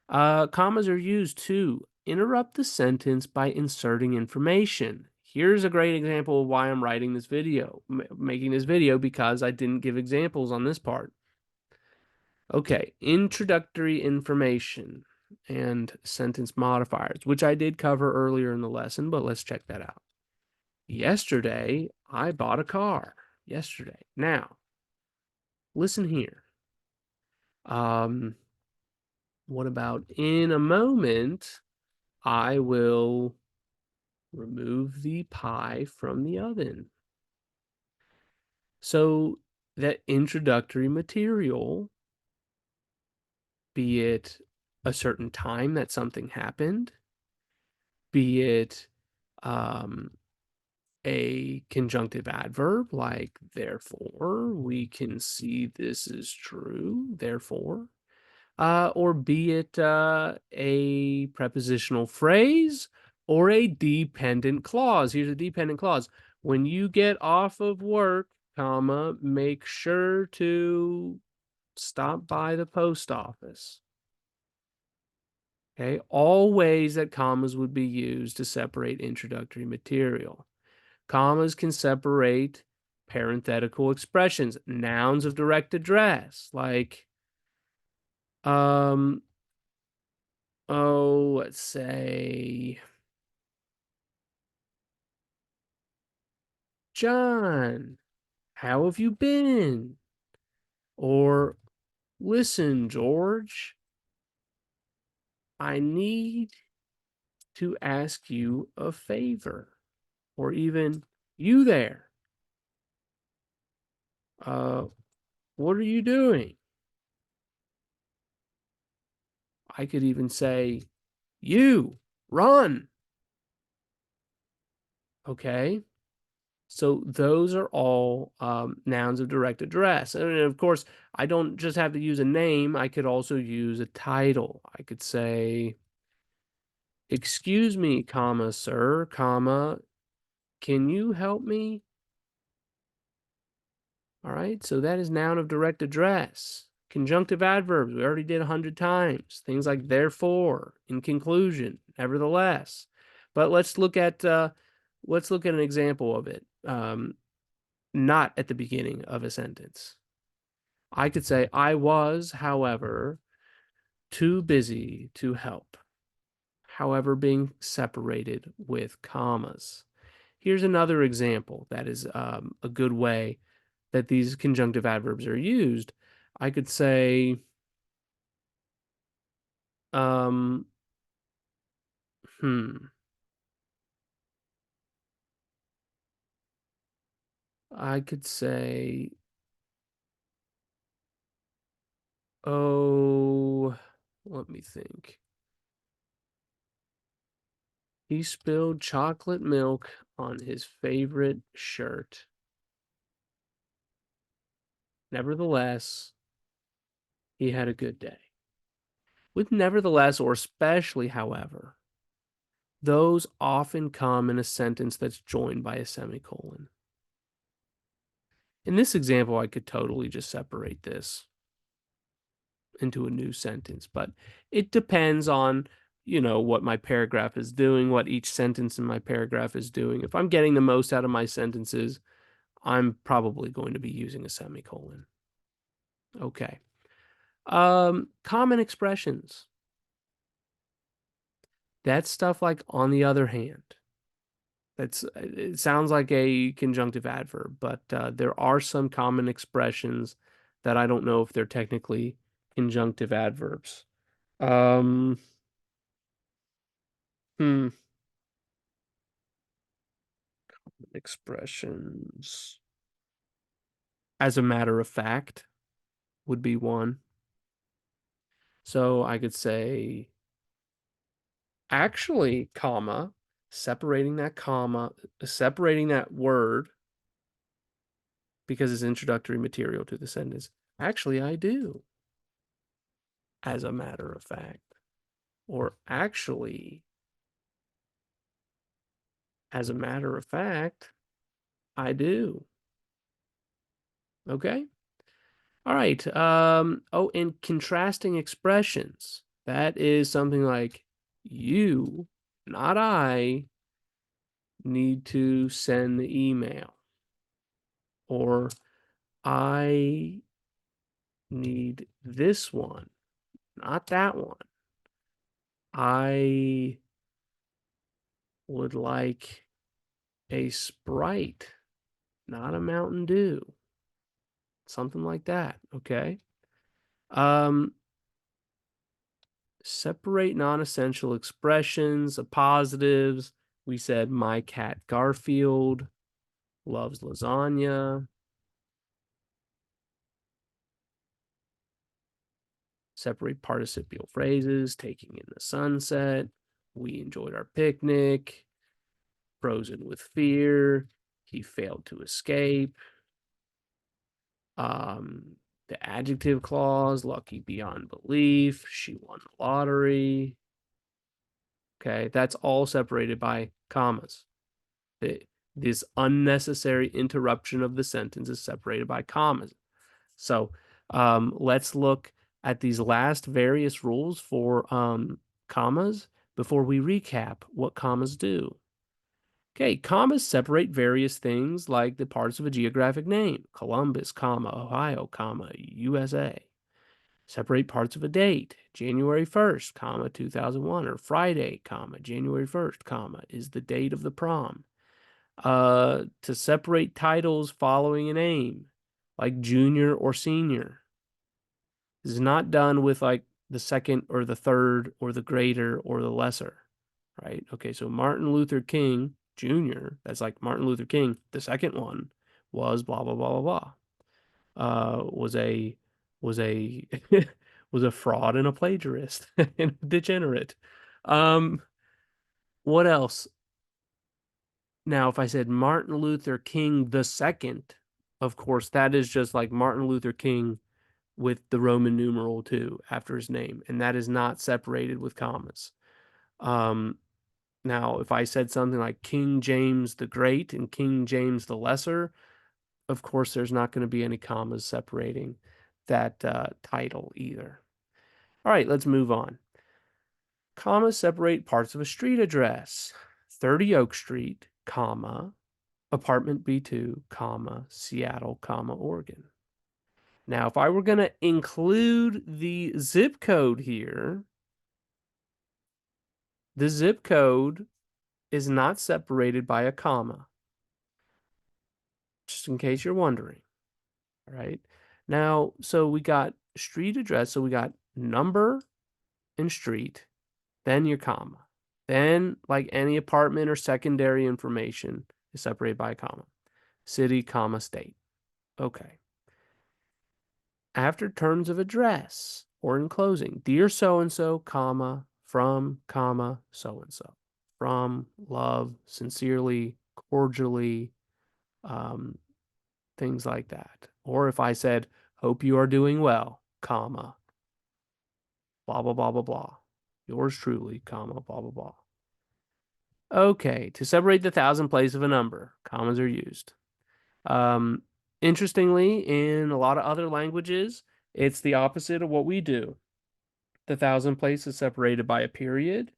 Commas are used to interrupt the sentence by inserting information. Here's a great example of why I'm writing this video, making this video, because I didn't give examples on this part. Okay, introductory information and sentence modifiers, which I did cover earlier in the lesson, but let's check that out. Yesterday, I bought a car. Yesterday. Now, listen here. What about in a moment, I will remove the pie from the oven. So that introductory material, be it a certain time that something happened, be it a conjunctive adverb like therefore, we can see this is true, therefore, or be it a prepositional phrase or a dependent clause. Here's a dependent clause. When you get off of work, comma, make sure to stop by the post office. Okay, all ways that commas would be used to separate introductory material. Commas can separate parenthetical expressions, nouns of direct address, like let's say John, how have you been? Or listen, George, I need to ask you a favor. Or even you there. What are you doing? I could even say, you run. Okay. So those are all nouns of direct address. And of course, I don't just have to use a name. I could also use a title. I could say, excuse me, comma, sir, comma, can you help me? All right, so that is noun of direct address. Conjunctive adverbs, we already did 100 times. Things like therefore, in conclusion, nevertheless. But let's look at an example of it. Not at the beginning of a sentence. I could say, I was, however, too busy to help. However, being separated with commas. Here's another example that is a good way that these conjunctive adverbs are used. I could say, I could say, oh, let me think. He spilled chocolate milk on his favorite shirt. Nevertheless, he had a good day. With nevertheless or especially, however, those often come in a sentence that's joined by a semicolon. In this example, I could totally just separate this into a new sentence, but it depends on, what my paragraph is doing, what each sentence in my paragraph is doing. If I'm getting the most out of my sentences, I'm probably going to be using a semicolon. Okay. Common expressions. That's stuff like on the other hand. It sounds like a conjunctive adverb, but there are some common expressions that I don't know if they're technically conjunctive adverbs. Hmm. Expressions. As a matter of fact would be one. So I could say, actually, comma, separating that word because it's introductory material to the sentence. Actually, I do, as a matter of fact. Or actually, as a matter of fact, I do. Okay? All right. Oh, and contrasting expressions. That is something like you, not I, need to send the email. Or I need this one, not that one. I would like a Sprite, not a Mountain Dew. Something like that. Okay. Um, Separate non-essential expressions of positives. We said my cat Garfield loves lasagna. Separate participial phrases, taking in the sunset. We enjoyed our picnic. Frozen with fear. He failed to escape. The adjective clause, lucky beyond belief. She won the lottery. Okay, that's all separated by commas. This unnecessary interruption of the sentence is separated by commas. So let's look at these last various rules for commas before we recap what commas do. Okay, commas separate various things like the parts of a geographic name, Columbus, comma, Ohio, comma, USA. Separate parts of a date, January 1st, comma, 2001, or Friday, comma, January 1st, comma, is the date of the prom. To separate titles following a name, like junior or senior. This is not done with like the second or the third or the greater or the lesser, right? Okay, so Martin Luther King Jr., that's like Martin Luther King, the second one was blah blah blah blah blah. Was a was a fraud and a plagiarist and a degenerate. Um, what else? Now, if I said Martin Luther King the second, of course, that is just like Martin Luther King with the Roman numeral two after his name, and that is not separated with commas. Um, Now, if I said something like King James the Great and King James the Lesser, of course, there's not going to be any commas separating that title either. All right, let's move on. Commas separate parts of a street address. 30 Oak Street, comma, apartment B2, comma, Seattle, comma, Oregon. Now, if I were going to include the zip code here, the zip code is not separated by a comma, just in case you're wondering. All right. Now, so we got street address, so we got number and street, then your comma. Then, like any apartment or secondary information is separated by a comma. City, comma, state. Okay. After terms of address or in closing, dear so and so, comma, from, comma, so and so. From, love, sincerely, cordially, um, things like that. Or if I said, hope you are doing well, comma, blah, blah, blah, blah, blah. Yours truly, comma, blah, blah, blah. Okay, to separate the thousand place of a number, commas are used. Um, Interestingly, in a lot of other languages, it's the opposite of what we do. The thousand place is separated by a period,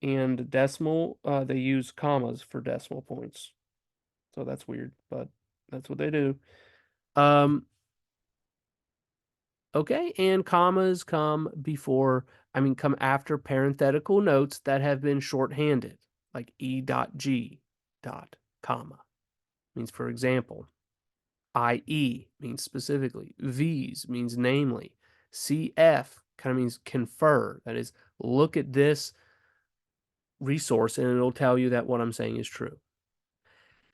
and decimal, they use commas for decimal points. So that's weird, but that's what they do. Um, okay, and commas come after parenthetical notes that have been shorthanded, like E.G. dot, comma. Means for example. IE means specifically. V's means namely. CF kind of means confer. That is, look at this resource and it'll tell you that what I'm saying is true.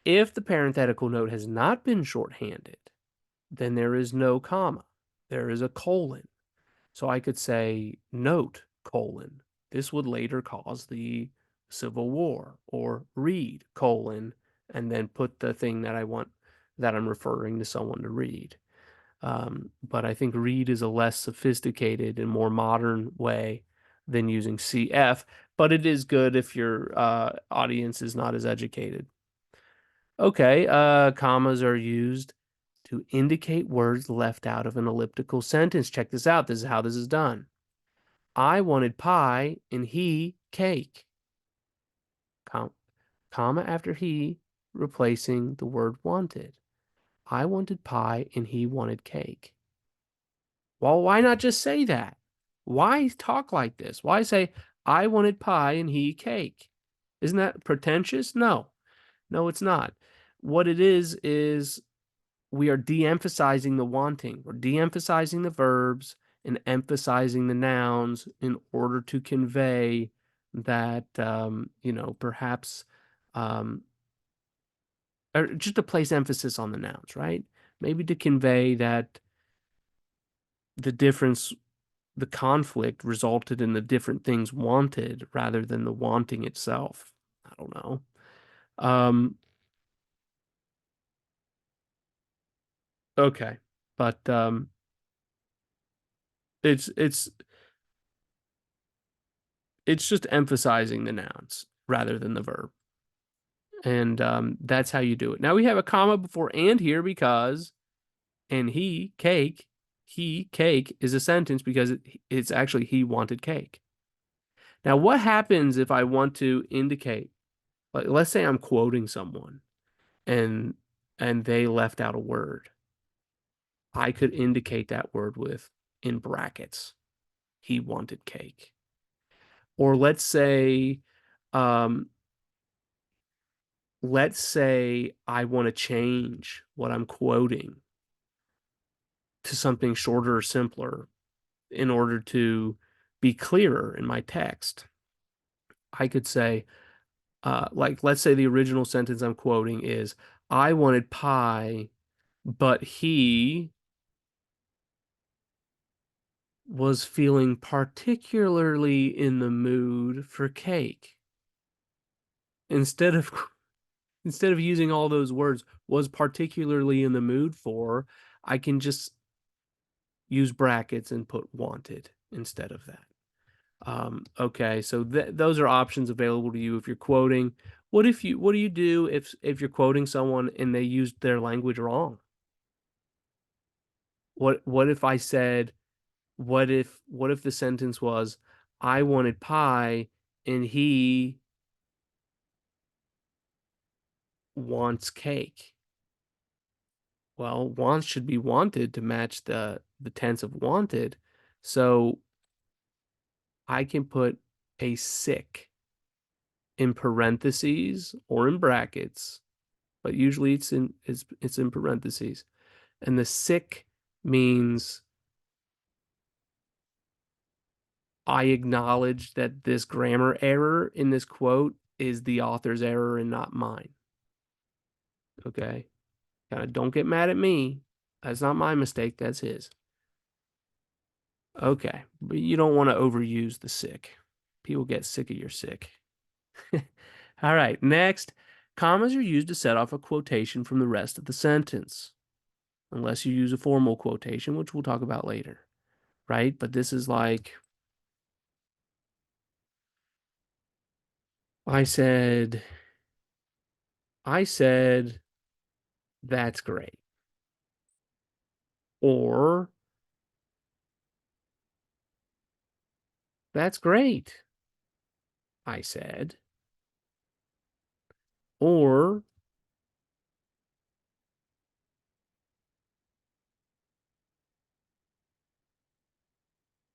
If the parenthetical note has not been shorthanded, then there is no comma. There is a colon. So I could say note colon. This would later cause the Civil War, or read colon, and then put the thing that I want that I'm referring to someone to read. But I think read is a less sophisticated and more modern way than using CF, but it is good if your audience is not as educated. Okay, commas are used to indicate words left out of an elliptical sentence. Check this out. This is how this is done. I wanted pie and he cake. Com comma after he, replacing the word wanted. I wanted pie and he wanted cake. Well, why not just say that? Why talk like this? Why say, I wanted pie and he cake? Isn't that pretentious? No, no, it's not. What it is we are de-emphasizing the wanting. We're de-emphasizing the verbs and emphasizing the nouns in order to convey that, perhaps, um, or just to place emphasis on the nouns, right? Maybe to convey that the difference, the conflict resulted in the different things wanted rather than the wanting itself. I don't know. Um, okay. But it's it's it's just emphasizing the nouns rather than the verb. And that's how you do it. Now we have a comma before and here because and he cake is a sentence because it's actually he wanted cake. Now what happens if I want to indicate, like let's say I'm quoting someone and they left out a word. I could indicate that word with in brackets. He wanted cake. Or um, let's say I want to change what I'm quoting to something shorter or simpler in order to be clearer in my text. I could say, like, let's say the original sentence I'm quoting is, I wanted pie, but he was feeling particularly in the mood for cake. Instead of instead of using all those words, was particularly in the mood for, I can just use brackets and put wanted instead of that. Okay, so those are options available to you if you're quoting. What do you do if you're quoting someone and they used their language wrong? What if I said, what if the sentence was, I wanted pie and he wants cake? Well, wants should be wanted to match the tense of wanted. So I can put a sick in parentheses or in brackets, but usually it's in parentheses. And the sick means I acknowledge that this grammar error in this quote is the author's error and not mine. Okay? Kind of don't get mad at me. That's not my mistake, that's his. Okay, but you don't want to overuse the sick. People get sick of your sick. All right, next, commas are used to set off a quotation from the rest of the sentence, unless you use a formal quotation, which we'll talk about later, right? But this is like, I said, I said, that's great. Or, that's great, I said. Or,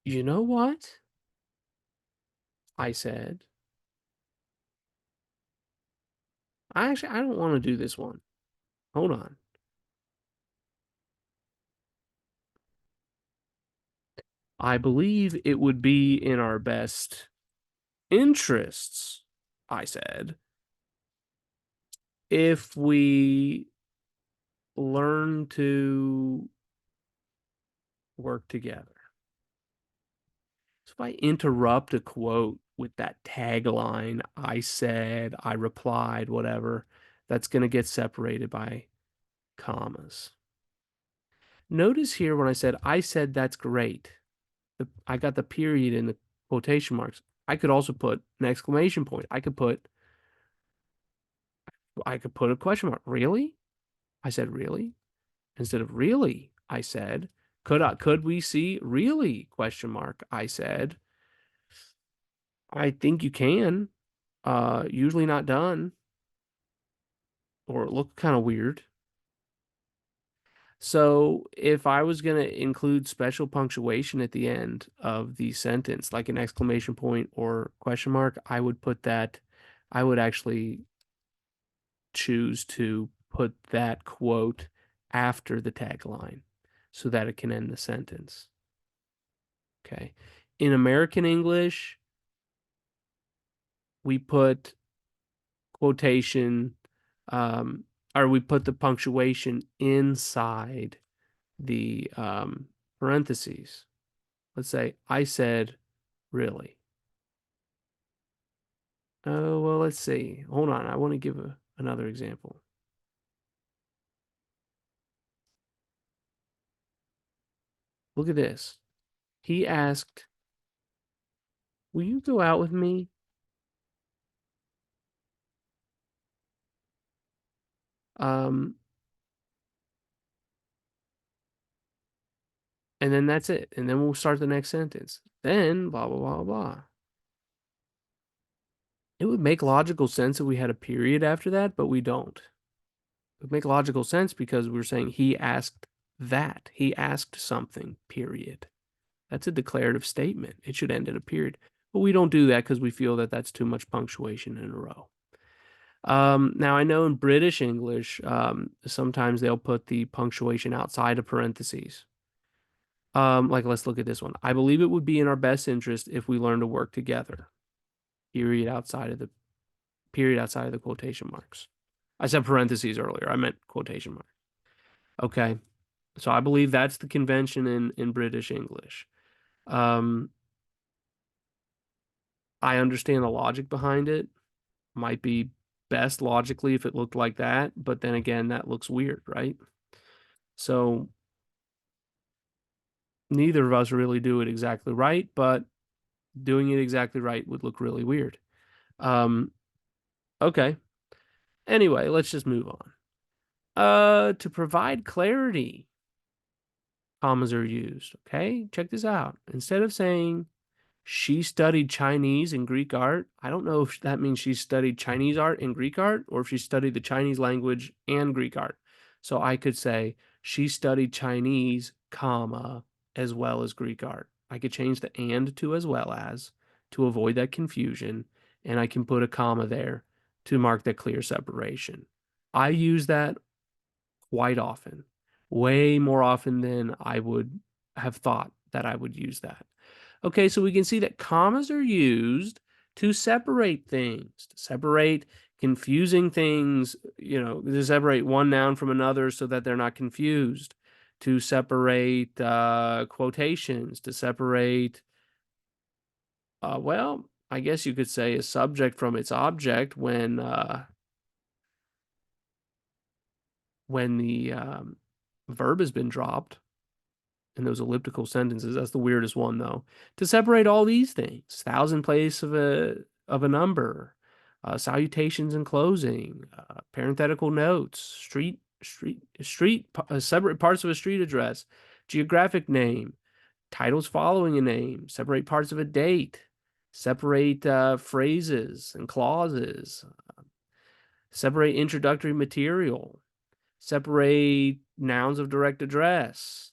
you know what? I said. I don't want to do this one. Hold on. I believe it would be in our best interests I said, if we learn to work together. So if I interrupt a quote with that tagline, I said, I replied, whatever, that's going to get separated by commas. Notice here when I said that's great, I got the period in the quotation marks. I could also put an exclamation point. I could put a question mark. Really? I said really? Instead of really, I said, could we see really? Question mark. I said, I think you can. Usually not done, or it looked kind of weird. So if I was going to include special punctuation at the end of the sentence, like an exclamation point or question mark, I would actually choose to put that quote after the tagline so that it can end the sentence. Okay. In American English, we put quotation, or we put the punctuation inside the parentheses. Let's say, I said, really. Oh, well, let's see. Hold on. I want to give another example. Look at this. He asked, will you go out with me? Um, and then that's it. And then we'll start the next sentence. Then blah, blah, blah, blah. It would make logical sense if we had a period after that, but we don't. It would make logical sense because we're saying he asked that. He asked something, period. That's a declarative statement. It should end in a period. But we don't do that because we feel that that's too much punctuation in a row. Now, I know in British English, sometimes they'll put the punctuation outside of parentheses. Like, let's look at this one. I believe it would be in our best interest if we learn to work together. Period outside of the quotation marks. I said parentheses earlier. I meant quotation mark. Okay. So I believe that's the convention in British English. I understand the logic behind it. Might be best logically if it looked like that, but then again, that looks weird, right? So neither of us really do it exactly right, but doing it exactly right would look really weird. Okay. Anyway, let's just move on. To provide clarity, commas are used. Okay, check this out. Instead of saying she studied Chinese and Greek art, I don't know if that means she studied Chinese art and Greek art or if she studied the Chinese language and Greek art. So I could say she studied Chinese, comma, as well as Greek art. I could change the and to as well as to avoid that confusion, and I can put a comma there to mark that clear separation. I use that quite often, way more often than I would have thought that I would use that. Okay, so we can see that commas are used to separate things, to separate confusing things, to separate one noun from another so that they're not confused, to separate quotations, to separate, well, I guess you could say a subject from its object when the verb has been dropped in those elliptical sentences. That's the weirdest one, though. To separate all these things, thousand place of a number, salutations and closing, parenthetical notes, separate parts of a street address, geographic name, titles following a name, separate parts of a date, separate phrases and clauses, separate introductory material, separate nouns of direct address,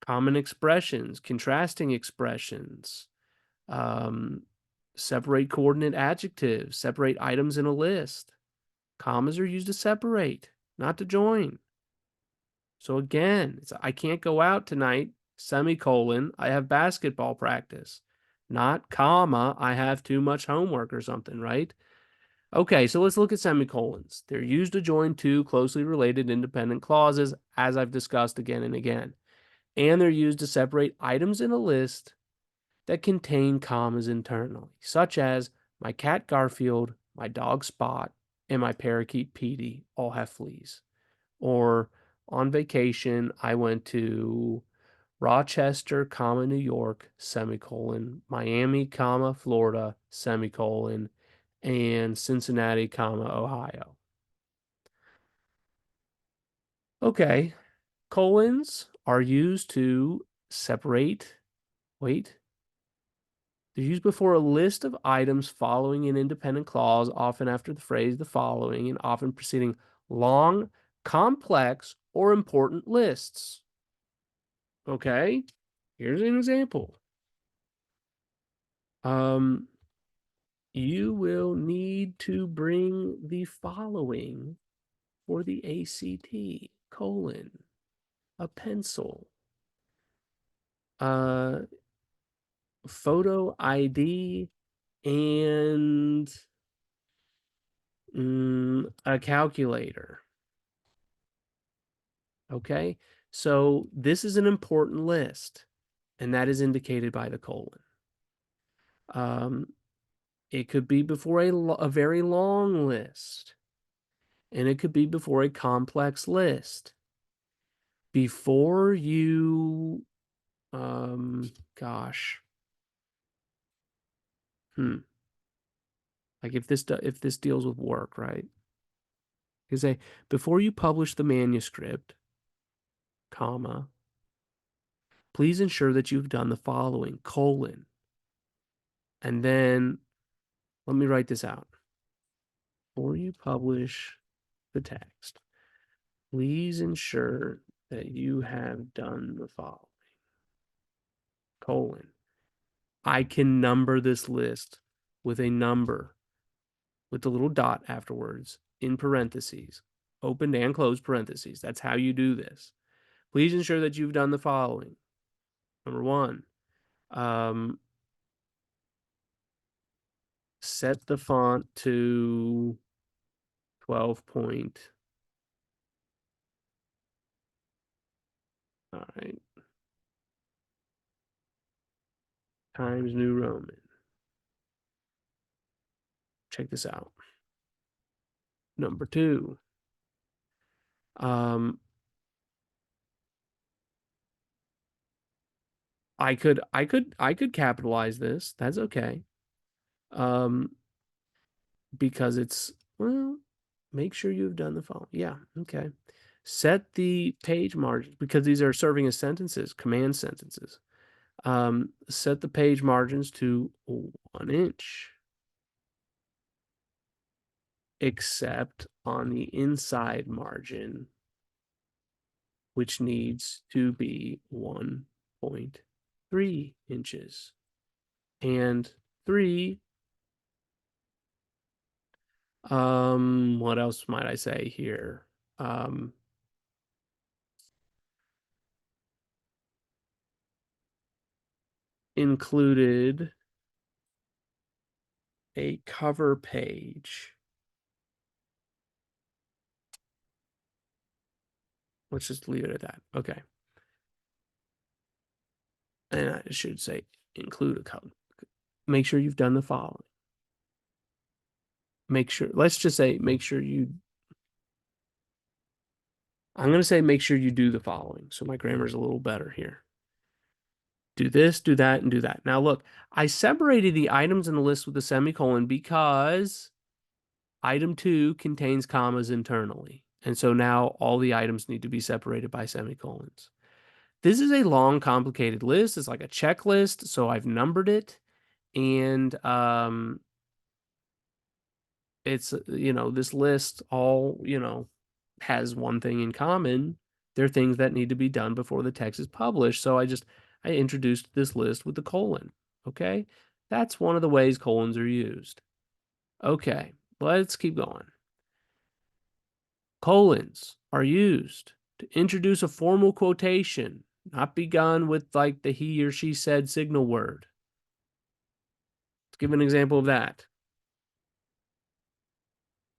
common expressions, contrasting expressions, separate coordinate adjectives, separate items in a list. Commas are used to separate, not to join. So again, I can't go out tonight, semicolon, I have basketball practice. not comma, I have too much homework or something, right? Okay, so let's look at semicolons. They're used to join two closely related independent clauses, as I've discussed again and again. And they're used to separate items in a list that contain commas internally, such as my cat Garfield, my dog Spot, and my parakeet Petey all have fleas. Or on vacation, I went to Rochester, comma, New York, semicolon, Miami, comma, Florida, semicolon, and Cincinnati, comma, Ohio. Okay, colons are used to separate, wait, they're used before a list of items following an independent clause, often after the phrase the following, and often preceding long, complex, or important lists. Okay, here's an example. You will need to bring the following for the ACT, colon, a pencil, uh, photo ID, and a calculator. Okay, so this is an important list, and that is indicated by the colon. It could be before a very long list, and it could be before a complex list. Before you, gosh, like if this deals with work, right? You say before you publish the manuscript, comma, please ensure that you've done the following, colon, and then let me write this out. Before you publish the text, please ensure that you have done the following, colon. I can number this list with a number with the little dot afterwards in parentheses, opened and closed parentheses. That's how you do this. Please ensure that you've done the following. Number one, set the font to 12 point. All right. Times New Roman. Check this out. Number two, I could capitalize this. That's okay. Because it's, well, make sure you've done the following. Yeah, okay. Set the page margins because these are serving as sentences, command sentences. Set the page margins to 1 inch, except on the inside margin, which needs to be 1.3 inches. And 3, what else might I say here? Included a cover page. Let's just leave it at that. Okay. And I should say include a cover. Make sure you've done the following. Make sure, let's just say, make sure you, I'm going to say make sure you do the following. So my grammar is a little better here. Do this, do that, and do that. Now look, I separated the items in the list with a semicolon because item 2 contains commas internally. And so now all the items need to be separated by semicolons. This is a long, complicated list. It's like a checklist, so I've numbered it. And it's, this list all, has one thing in common. They're things that need to be done before the text is published. So I introduced this list with the colon. Okay. That's one of the ways colons are used. Okay. Let's keep going. Colons are used to introduce a formal quotation, not begun with like the he or she said signal word. Let's give an example of that.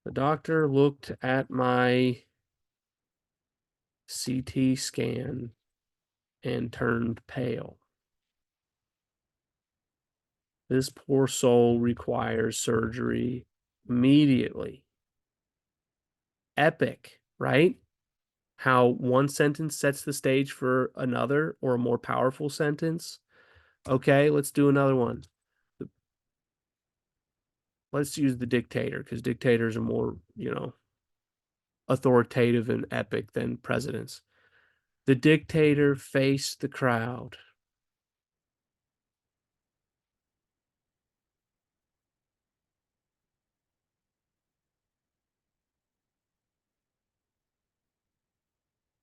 The doctor looked at my CT scan and turned pale. This poor soul requires surgery immediately. Epic, right? How one sentence sets the stage for another or a more powerful sentence. Okay, let's do another one. Let's use the dictator because dictators are more, authoritative and epic than presidents. The dictator faced the crowd.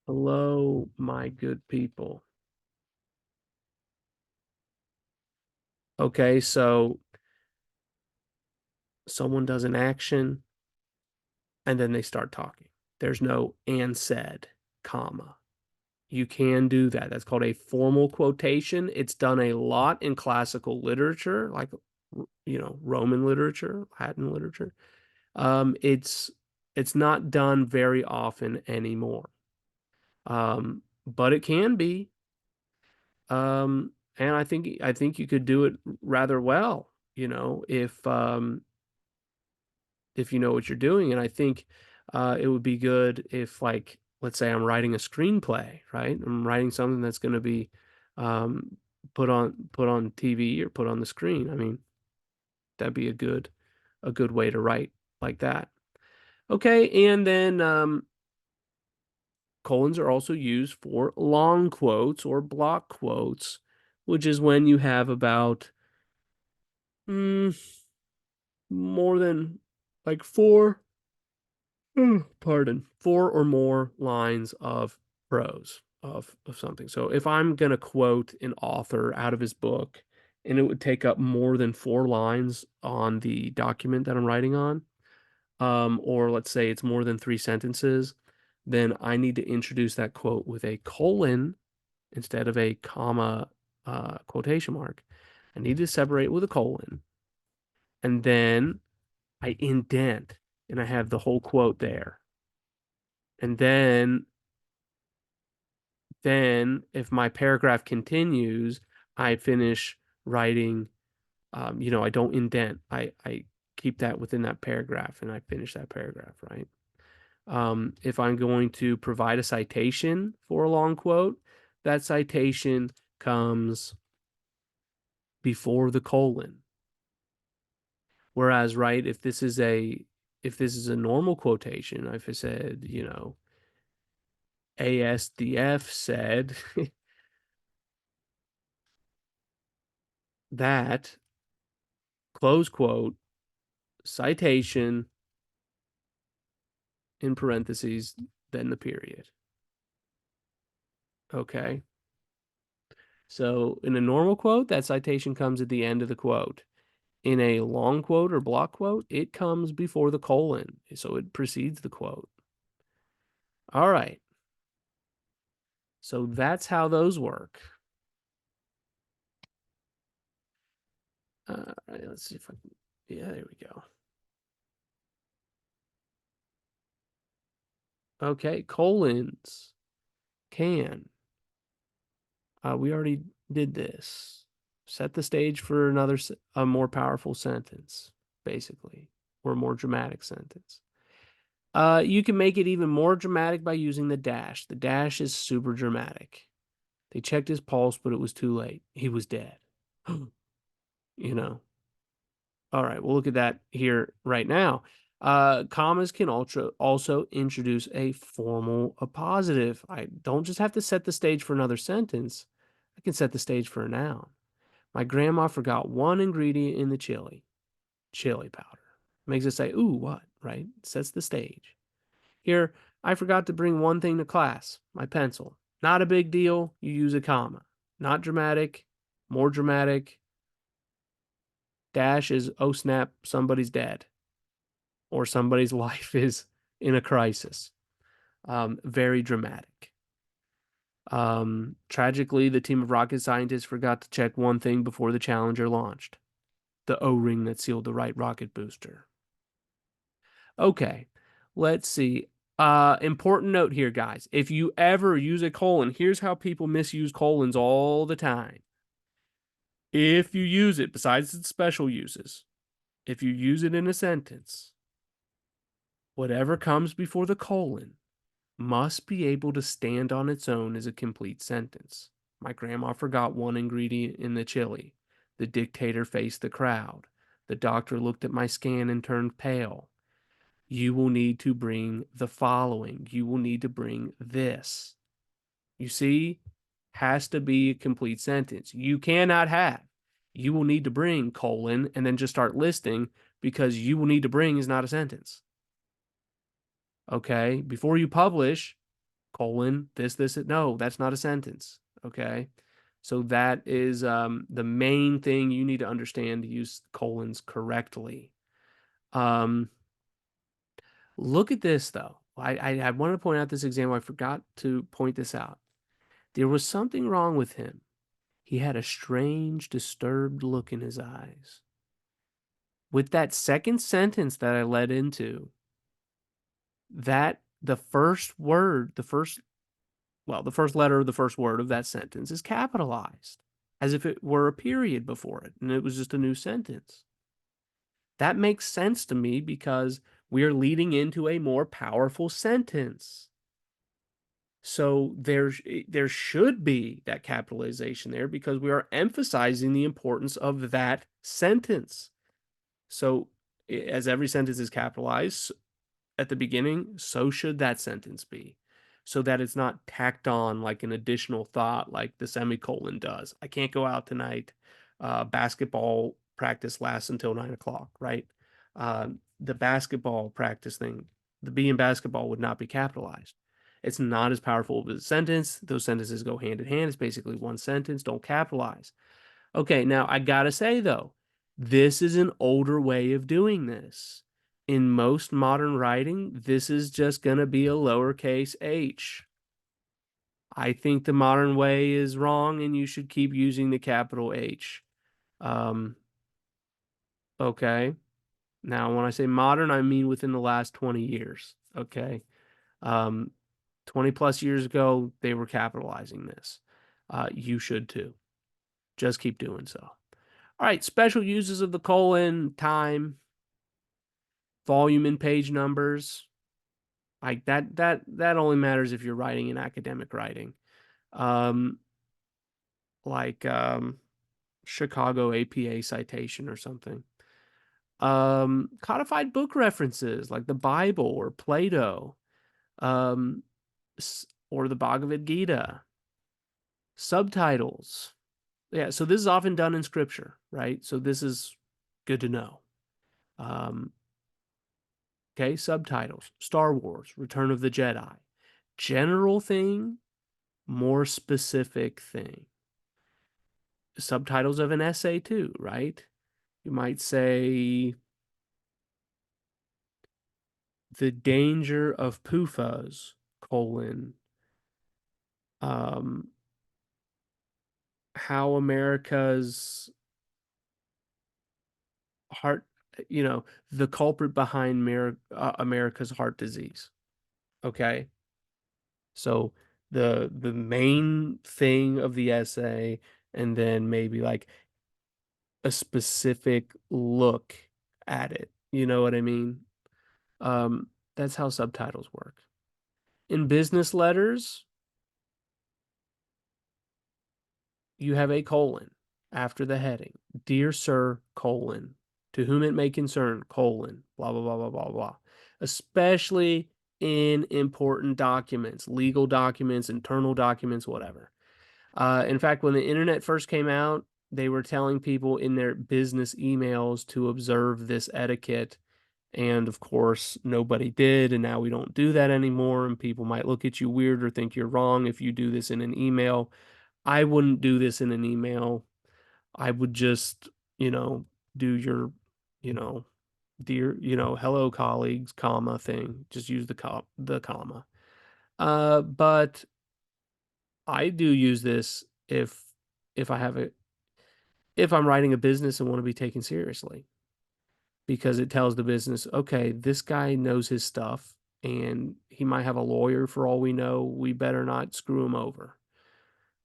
Hello, my good people. Okay, so someone does an action and then they start talking. There's no and said, comma. You can do that. That's called a formal quotation. It's done a lot in classical literature, like Roman literature, Latin literature. It's not done very often anymore. But it can be. And I think you could do it rather well, if you know what you're doing. And I think it would be good if, like, let's say I'm writing a screenplay, right? I'm writing something that's going to be um, put on TV or put on the screen. I mean, that'd be a good way to write like that. Okay, and then colons are also used for long quotes or block quotes, which is when you have about mm, more than like four or more lines of prose of something. So if I'm going to quote an author out of his book and it would take up more than 4 lines on the document that I'm writing on, or let's say it's more than 3 sentences, then I need to introduce that quote with a colon instead of a comma quotation mark. I need to separate with a colon, and then I indent and I have the whole quote there. And then if my paragraph continues, I finish writing. I don't indent. I keep that within that paragraph and I finish that paragraph, right? If I'm going to provide a citation for a long quote, that citation comes before the colon. Whereas, right, if this is a normal quotation, if I said, ASDF said that, close quote, citation in parentheses, then the period. Okay. So in a normal quote, that citation comes at the end of the quote. In a long quote or block quote, it comes before the colon. So it precedes the quote. All right. So that's how those work. All right, let's see if I can. Yeah, there we go. Okay, colons can. We already did this. Set the stage for a more powerful sentence, basically, or a more dramatic sentence. You can make it even more dramatic by using the dash. The dash is super dramatic. They checked his pulse, but it was too late. He was dead. you know. All right, we'll look at that here right now. Commas can also introduce a formal appositive. I don't just have to set the stage for another sentence. I can set the stage for a noun. My grandma forgot one ingredient in the chili powder. Makes it say, ooh, what, right? Sets the stage. Here, I forgot to bring one thing to class, my pencil. Not a big deal. You use a comma. Not dramatic, more dramatic. Dash is, oh snap, somebody's dead or somebody's life is in a crisis. Very dramatic. Tragically, the team of rocket scientists forgot to check one thing before the Challenger launched. the O-ring that sealed the right rocket booster. Okay, let's see. Important note here, guys. If you ever use a colon, here's how people misuse colons all the time. If you use it, besides its special uses, if you use it in a sentence, whatever comes before the colon must be able to stand on its own as a complete sentence. My grandma forgot one ingredient in the chili. The dictator faced the crowd. The doctor looked at my scan and turned pale. You will need to bring the following. You will need to bring this. You see, has to be a complete sentence. You cannot have. You will need to bring colon and then just start listing, because you will need to bring is not a sentence. Okay, before you publish, colon, this, no, that's not a sentence. Okay, so that is the main thing you need to understand to use colons correctly. Look at this, though. I wanted to point out this example. I forgot to point this out. There was something wrong with him. He had a strange, disturbed look in his eyes. With that second sentence that I led into, that the first word, the first letter of the first word of that sentence is capitalized, as if it were a period before it, and it was just a new sentence. That makes sense to me because we are leading into a more powerful sentence. So there should be that capitalization there because we are emphasizing the importance of that sentence. So as every sentence is capitalized at the beginning, so should that sentence be, so that it's not tacked on like an additional thought like the semicolon does. I can't go out tonight. Basketball practice lasts until 9 o'clock, right? The basketball practice thing, the B in basketball would not be capitalized. It's not as powerful of a sentence. Those sentences go hand in hand. It's basically one sentence. Don't capitalize. Okay, now I gotta say though, this is an older way of doing this. In most modern writing, this is just gonna be a lowercase h. I think the modern way is wrong and you should keep using the capital H. Okay. Now, when I say modern, I mean within the last 20 years. Okay. 20 plus years ago, they were capitalizing this. You should too. Just keep doing so. All right, special uses of the colon, time, volume and page numbers. Like that only matters if you're writing in academic writing. Um, like Chicago APA citation or something. Codified book references like the Bible or Plato, um, or the Bhagavad Gita. Subtitles. Yeah, so this is often done in scripture, right? So this is good to know. Okay, subtitles. Star Wars, Return of the Jedi. General thing, more specific thing. Subtitles of an essay too, right? You might say the danger of PUFAs, colon, um, how America's heart, the culprit behind America's heart disease. Okay. So the main thing of the essay, and then maybe like a specific look at it. You know what I mean? That's how subtitles work. In business letters, you have a colon after the heading. Dear Sir, colon. To whom it may concern, colon. Blah, blah, blah, blah, blah, blah. Especially in important documents, legal documents, internal documents, whatever. In fact, when the internet first came out, they were telling people in their business emails to observe this etiquette. And of course, nobody did. And now we don't do that anymore. And people might look at you weird or think you're wrong if you do this in an email. I wouldn't do this in an email. I would just, do your, you know, dear, hello colleagues, comma thing. Just use the comma. But I do use this if I have if I'm writing a business and want to be taken seriously, because it tells the business, okay, this guy knows his stuff and he might have a lawyer for all we know. We better not screw him over.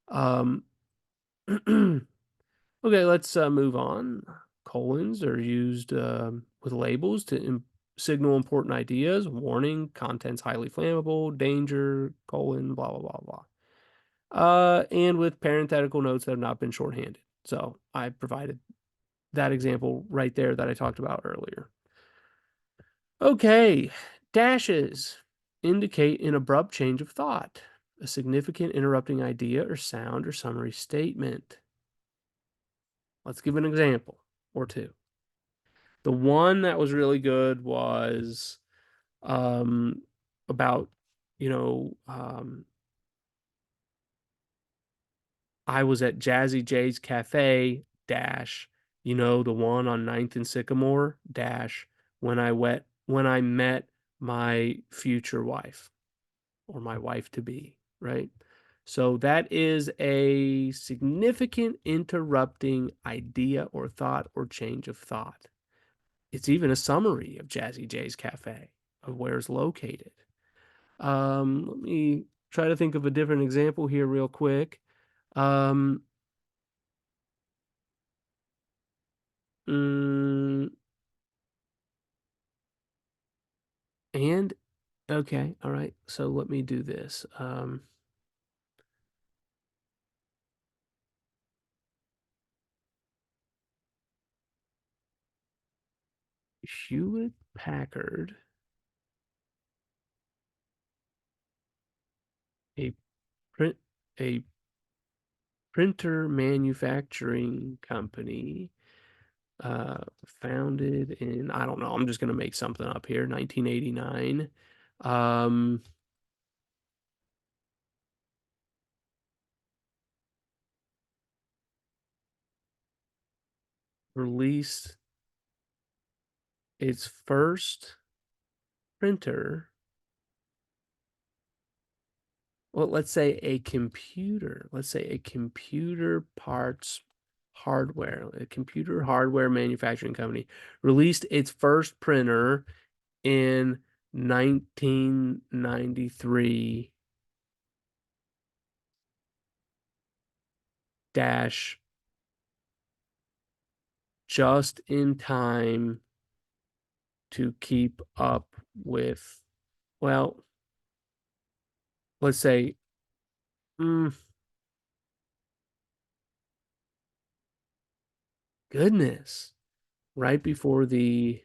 Um, okay, let's move on. Colons are used with labels to signal important ideas, warning, contents highly flammable, danger, colon, blah, blah, blah, blah. And with parenthetical notes that have not been shorthanded. So I provided that example right there that I talked about earlier. Okay, dashes indicate an abrupt change of thought, a significant interrupting idea or sound or summary statement. Let's give an example or two. The one that was really good was um, about, you know, I was at Jazzy J's Cafe, dash, the one on Ninth and Sycamore, dash, when I met my future wife or my wife to be, right? So that is a significant interrupting idea or thought or change of thought. It's even a summary of Jazzy J's Cafe, of where it's located. Let me try to think of a different example here real quick. Um, mm, and okay, all right. So let me do this. Hewlett Packard, a print a printer manufacturing company, founded in, I don't know, I'm just gonna make something up here, 1989. Um, released its first printer. Well, let's say a computer parts hardware, a computer hardware manufacturing company released its first printer in 1993 dash just in time to keep up with, well, let's say, mm, goodness, right before the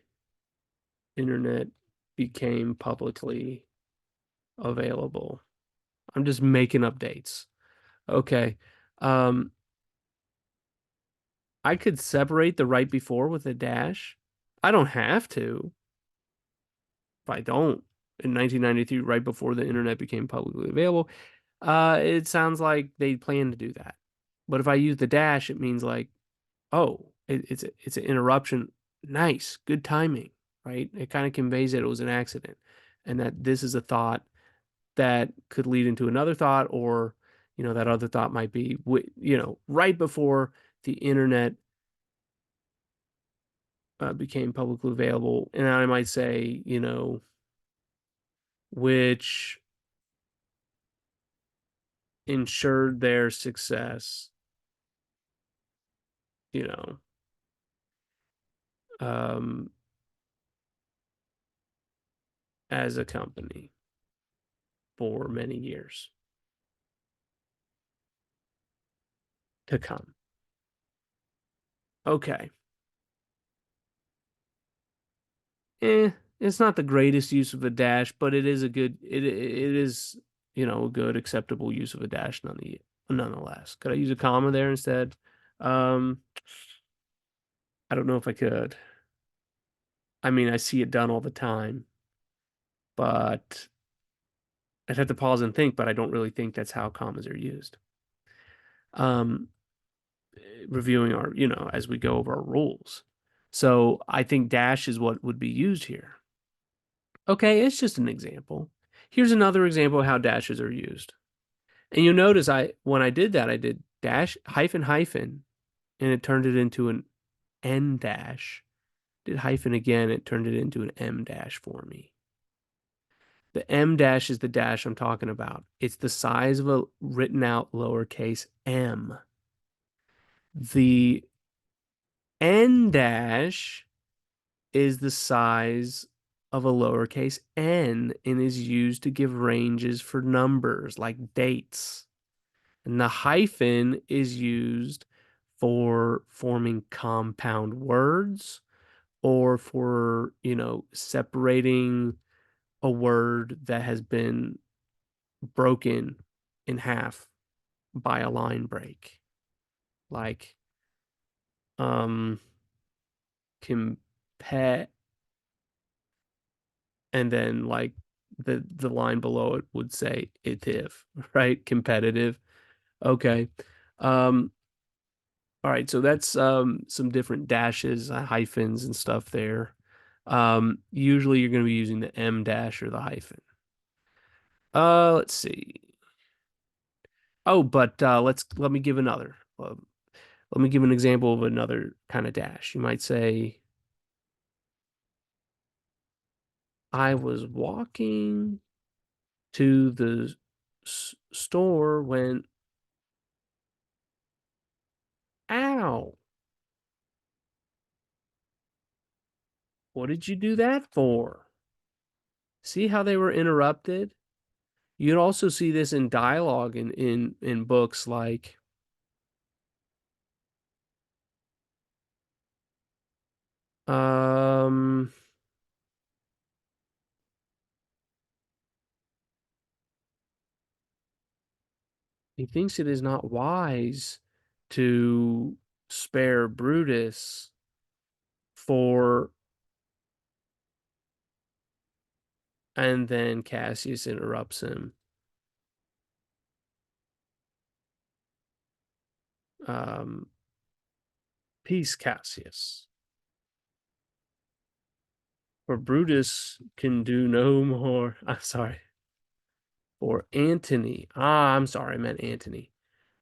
internet became publicly available. I'm just making up dates. Okay. Um, I could separate the right before with a dash. I don't have to. If I don't, in 1993, right before the internet became publicly available, it sounds like they plan to do that. But if I use the dash, it means like, oh, it's an interruption. Nice, good timing, right? It kind of conveys that it was an accident, and that this is a thought that could lead into another thought, or that other thought might be, right before the internet became publicly available, and I might say, which ensured their success, you know, um, as a company for many years to come. Okay. Eh, it's not the greatest use of a dash, but it is it is, a good acceptable use of a dash nonetheless. Could I use a comma there instead? Um, I don't know if I could. I mean, I see it done all the time, but I'd have to pause and think, but I don't really think that's how commas are used. Um, reviewing as we go over our rules. So I think dash is what would be used here. Okay, it's just an example. Here's another example of how dashes are used. And you'll notice when I did that, I did dash hyphen hyphen and it turned it into an N dash. Did hyphen again, it turned it into an M dash for me. The M dash is the dash I'm talking about. It's the size of a written out lowercase m. The N dash is the size of a lowercase n and is used to give ranges for numbers like dates. And the hyphen is used for forming compound words or for, separating a word that has been broken in half by a line break. Like, um, compare, and then like the line below it would say itive, right? Competitive. Okay. Um, all right, so that's some different dashes, hyphens and stuff there. Usually you're going to be using the M dash or the hyphen. Let's see. Oh, but let me give another. Let me give an example of another kind of dash. You might say, I was walking to the store when, ow, what did you do that for? See how they were interrupted? You'd also see this in dialogue in books like, um, he thinks it is not wise to spare Brutus for, and then Cassius interrupts him. Um, Peace, Cassius. For Brutus can do no more. I'm sorry. For Antony. I'm sorry, I meant Antony.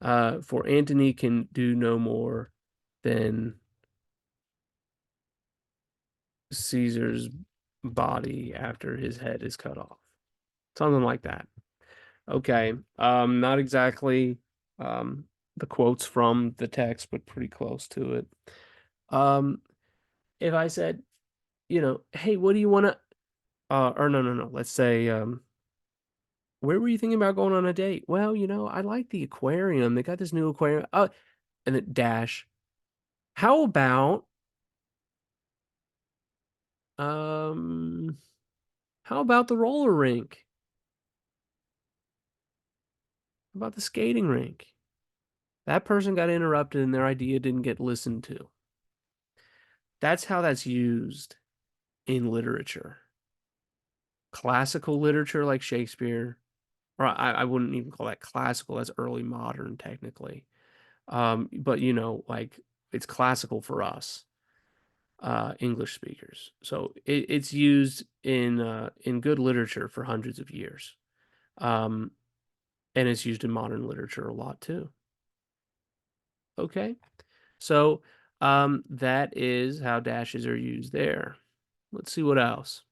For Antony can do no more than Caesar's body after his head is cut off. Something like that. Okay. Not exactly um the quotes from the text, but pretty close to it. Um, if I said, hey, what do you want to or no, no, no. Let's say, where were you thinking about going on a date? Well, I like the aquarium. They got this new aquarium. Oh, and then dash. How about um how about the roller rink? How about the skating rink? That person got interrupted and their idea didn't get listened to. That's how that's used in literature. Classical literature like Shakespeare, or I wouldn't even call that classical, that's early modern technically. But like it's classical for us, English speakers. So it's used in good literature for hundreds of years. Um, and it's used in modern literature a lot too. Okay. So that is how dashes are used there. Let's see what else.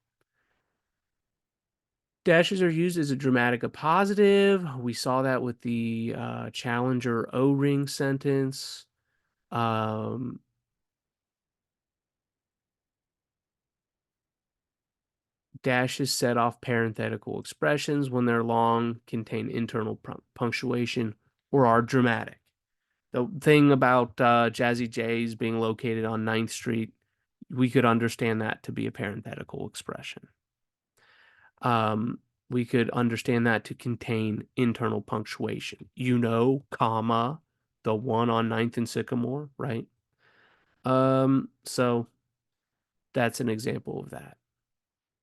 Dashes are used as a dramatic appositive. We saw that with the Challenger O-ring sentence. Um, Dashes set off parenthetical expressions when they're long, contain internal punctuation, or are dramatic. The thing about Jazzy J's being located on 9th Street, we could understand that to be a parenthetical expression. We could understand that to contain internal punctuation. Comma, the one on 9th and Sycamore, right? So that's an example of that.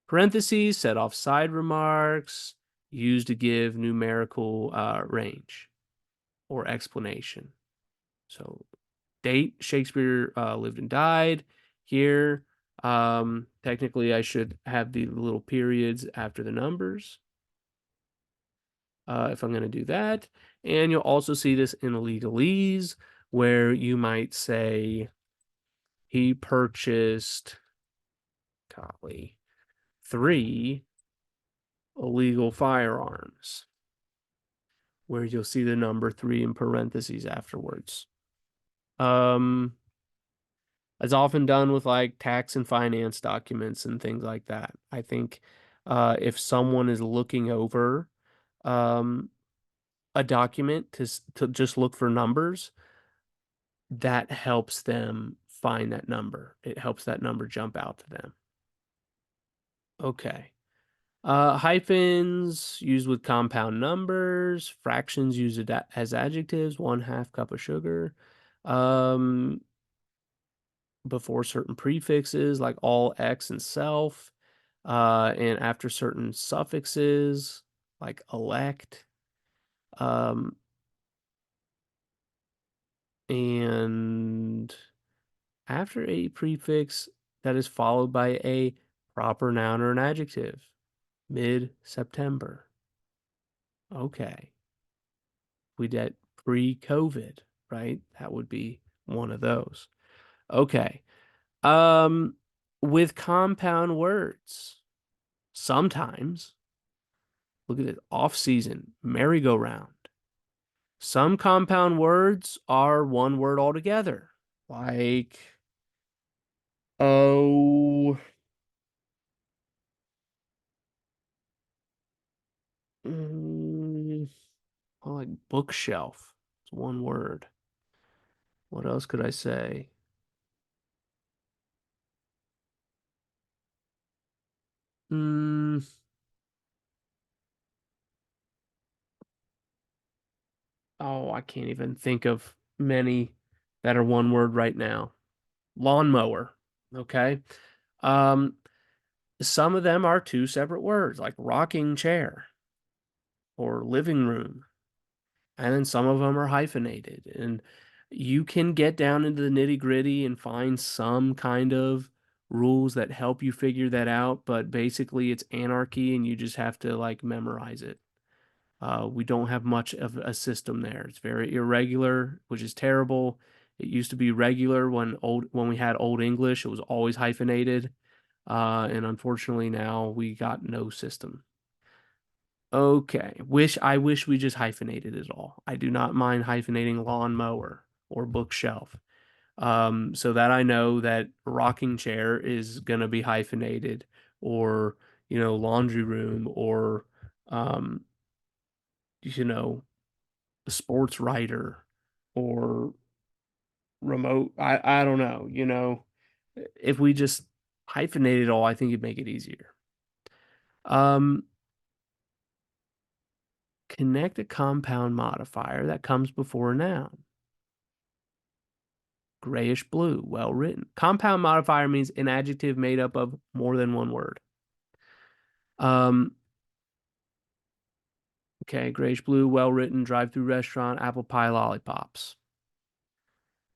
Parentheses set off side remarks used to give numerical range or explanation. So date, Shakespeare lived and died. Here, technically, I should have the little periods after the numbers if I'm going to do that. And you'll also see this in legalese where you might say he purchased, golly, 3 illegal firearms, where you'll see the number 3 in parentheses afterwards. Um, it's often done with like tax and finance documents and things like that. I think if someone is looking over um, a document to just look for numbers, that helps them find that number. It helps that number jump out to them. Okay. Hyphens used with compound numbers, fractions used as adjectives, 1/2 cup of sugar. Um, before certain prefixes like all, X, and self, and after certain suffixes like elect, um, and after a prefix that is followed by a proper noun or an adjective. Mid-September. Okay. We did pre-COVID, right? That would be one of those. Okay. Um, with compound words, sometimes, look at it, off season, merry-go-round. Some compound words are one word altogether, like, oh, mm, like bookshelf. It's one word. What else could I say? Mm, oh, I can't even think of many that are one word right now. Lawnmower. Okay. Um, some of them are 2 separate words, like rocking chair or living room. And then some of them are hyphenated. And you can get down into the nitty-gritty and find some kind of rules that help you figure that out, but basically it's anarchy and you just have to like memorize it. We don't have much of a system there. It's very irregular, which is terrible. It used to be regular when we had Old English. It was always hyphenated. And unfortunately now we got no system. Okay. I wish we just hyphenated it all. I do not mind hyphenating lawnmower or bookshelf. So that I know that rocking chair is gonna be hyphenated, or laundry room, or um, you know, sports writer, or remote. I don't know, If we just hyphenate it all, I think it'd make it easier. Um, connect a compound modifier that comes before a noun. Grayish blue, well written. Compound modifier means an adjective made up of more than one word. Um, okay, grayish blue, well written, drive through restaurant, apple pie, lollipops.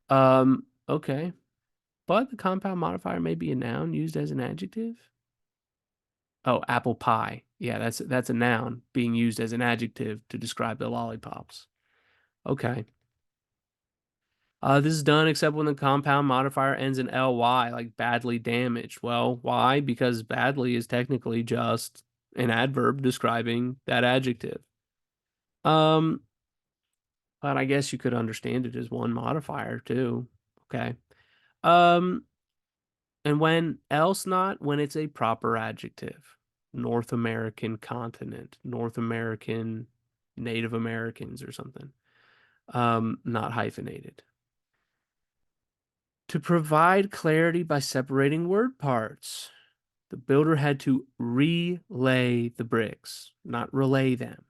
Okay. But the compound modifier may be a noun used as an adjective. Oh, apple pie. Yeah, that's a noun being used as an adjective to describe the lollipops. Okay. This is done except when the compound modifier ends in ly, like badly damaged. Well, why? Because badly is technically just an adverb describing that adjective. Um, but I guess you could understand it as one modifier too. Okay. Um, and when else not, when it's a proper adjective. North American continent, North American Native Americans or something. Not hyphenated. To provide clarity by separating word parts, the builder had to relay the bricks, not relay them.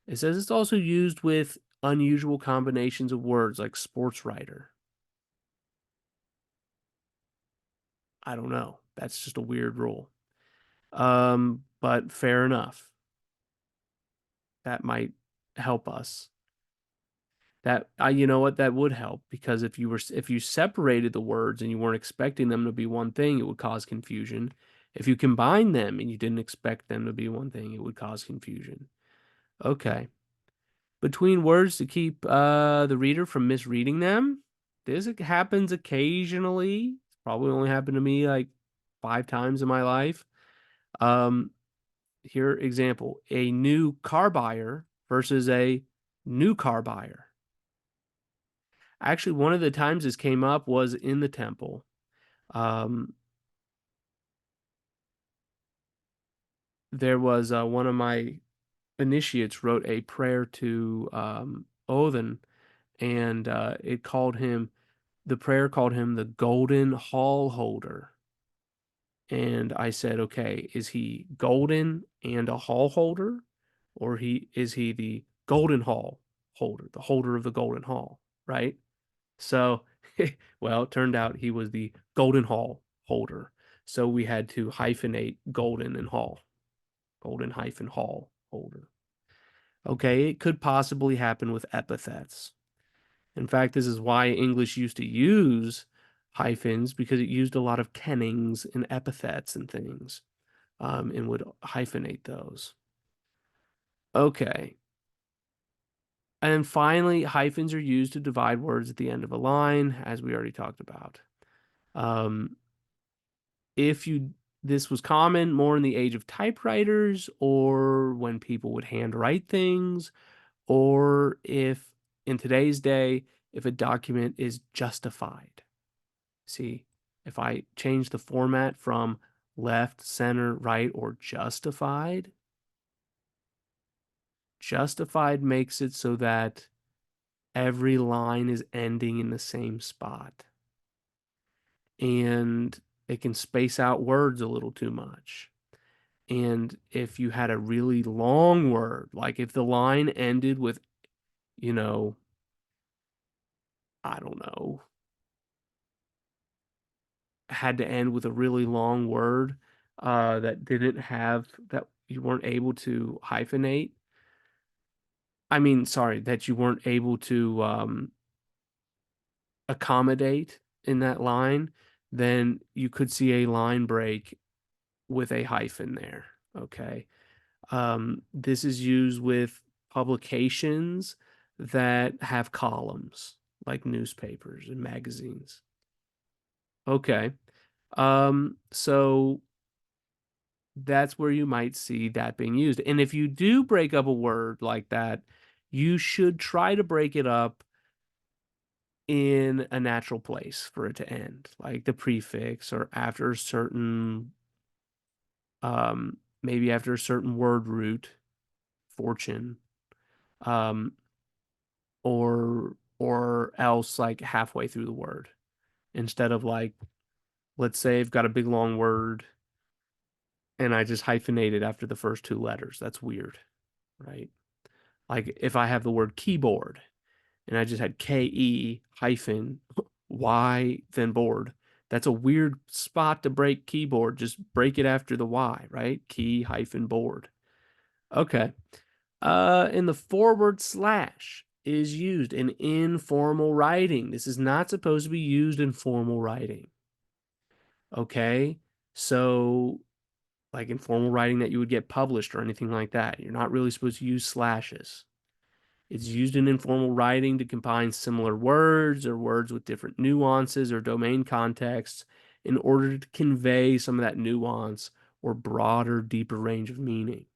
It says it's also used with unusual combinations of words like sports writer. I don't know. That's just a weird rule. But fair enough. That might help us. You know what, that would help, because if you separated the words and you weren't expecting them to be one thing, it would cause confusion. If you combine them and you didn't expect them to be one thing, it would cause confusion. Okay. between words to keep the reader from misreading them. This happens occasionally. It's probably only happened to me like 5 times in my life. Um, Here, example, a new car buyer versus a new car buyer. Actually, one of the times this came up was in the temple. Um, there was one of my initiates wrote a prayer to Odin, and the prayer called him the golden hall holder. And I said, okay, is he golden and a hall holder? Or is he the golden hall holder, the holder of the golden hall, right? So, well, it turned out he was the golden hall holder. So we had to hyphenate golden and hall, golden hyphen hall holder. Okay, it could possibly happen with epithets. In fact, this is why English used to use hyphens because it used a lot of kennings and epithets and things, and would hyphenate those. Okay. And then finally, hyphens are used to divide words at the end of a line, as we already talked about. Um, if you This was common more in the age of typewriters or when people would handwrite things, or if in today's day, if a document is justified. See, if I change the format from left, center, right, or justified makes it so that every line is ending in the same spot. And it can space out words a little too much. And if you had a really long word, like if the line ended with, you know, I don't know, had to end with a really long word that you weren't able to hyphenate. I mean, sorry, that you weren't able to accommodate in that line, then you could see a line break with a hyphen there. Okay. This is used with publications that have columns, like newspapers and magazines. Okay. So that's where you might see that being used. And if you do break up a word like that, you should try to break it up in a natural place for it to end, like the prefix or after a certain, maybe after a certain word root, fortune, um, or else like halfway through the word instead of like, let's say I've got a big long word and I just hyphenated after the first 2 letters. That's weird, right? Like if I have the word keyboard and I just had KE hyphen Y then board. That's a weird spot to break keyboard. Just break it after the Y, right? Key hyphen board. Okay. And the forward slash is used in informal writing. This is not supposed to be used in formal writing. Okay. So, like in formal writing that you would get published or anything like that, you're not really supposed to use slashes. It's used in informal writing to combine similar words or words with different nuances or domain contexts in order to convey some of that nuance or broader, deeper range of meaning.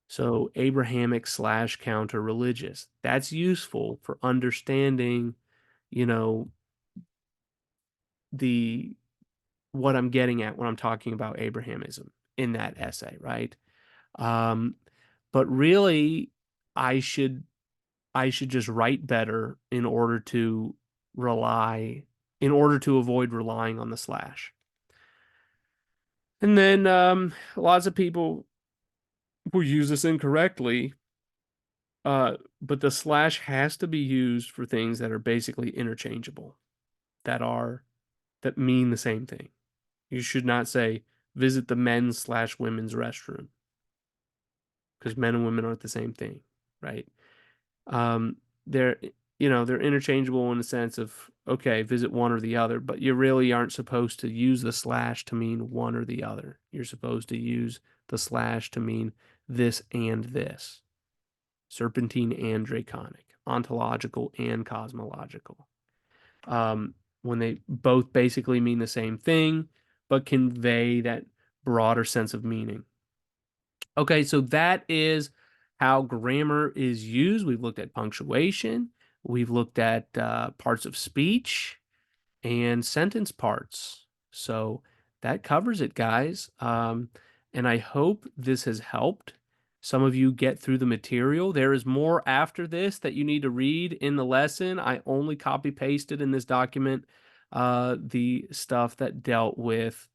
So Abrahamic slash counter religious. That's useful for understanding, you know, the what I'm getting at when I'm talking about Abrahamism in that essay, right? Um, but really, I should I should just write better rely in order to avoid relying on the slash. And then lots of people will use this incorrectly, but the slash has to be used for things that are basically interchangeable, that mean the same thing. You should not say visit the men's/women's restroom because men and women aren't the same thing, right? Um, they're they're interchangeable in the sense of okay, visit one or the other, but you really aren't supposed to use the slash to mean one or the other. You're supposed to use the slash to mean this and this. serpentine and draconic, ontological and cosmological. When they both basically mean the same thing, but convey that broader sense of meaning. Okay, so that is how grammar is used. We've looked at punctuation, we've looked at parts of speech and sentence parts. So that covers it, guys. And I hope this has helped some of you get through the material. There is more after this that you need to read in the lesson. I only copy pasted in this document the stuff that dealt with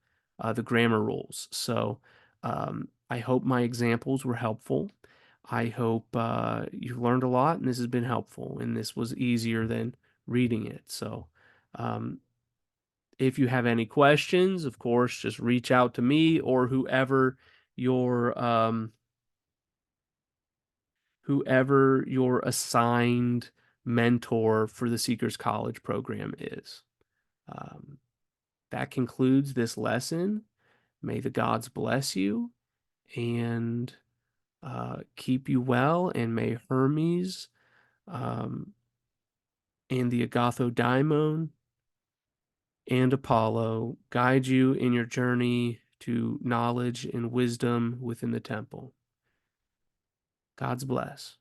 the grammar rules. So I hope my examples were helpful. I hope you learned a lot and this has been helpful and this was easier than reading it. So um, if you have any questions, of course, just reach out to me or whoever your assigned mentor for the Seekers College program is. Um, that concludes this lesson. May the gods bless you and keep you well, and may Hermes um, and the Agathodaimon and Apollo guide you in your journey to knowledge and wisdom within the temple. God's bless.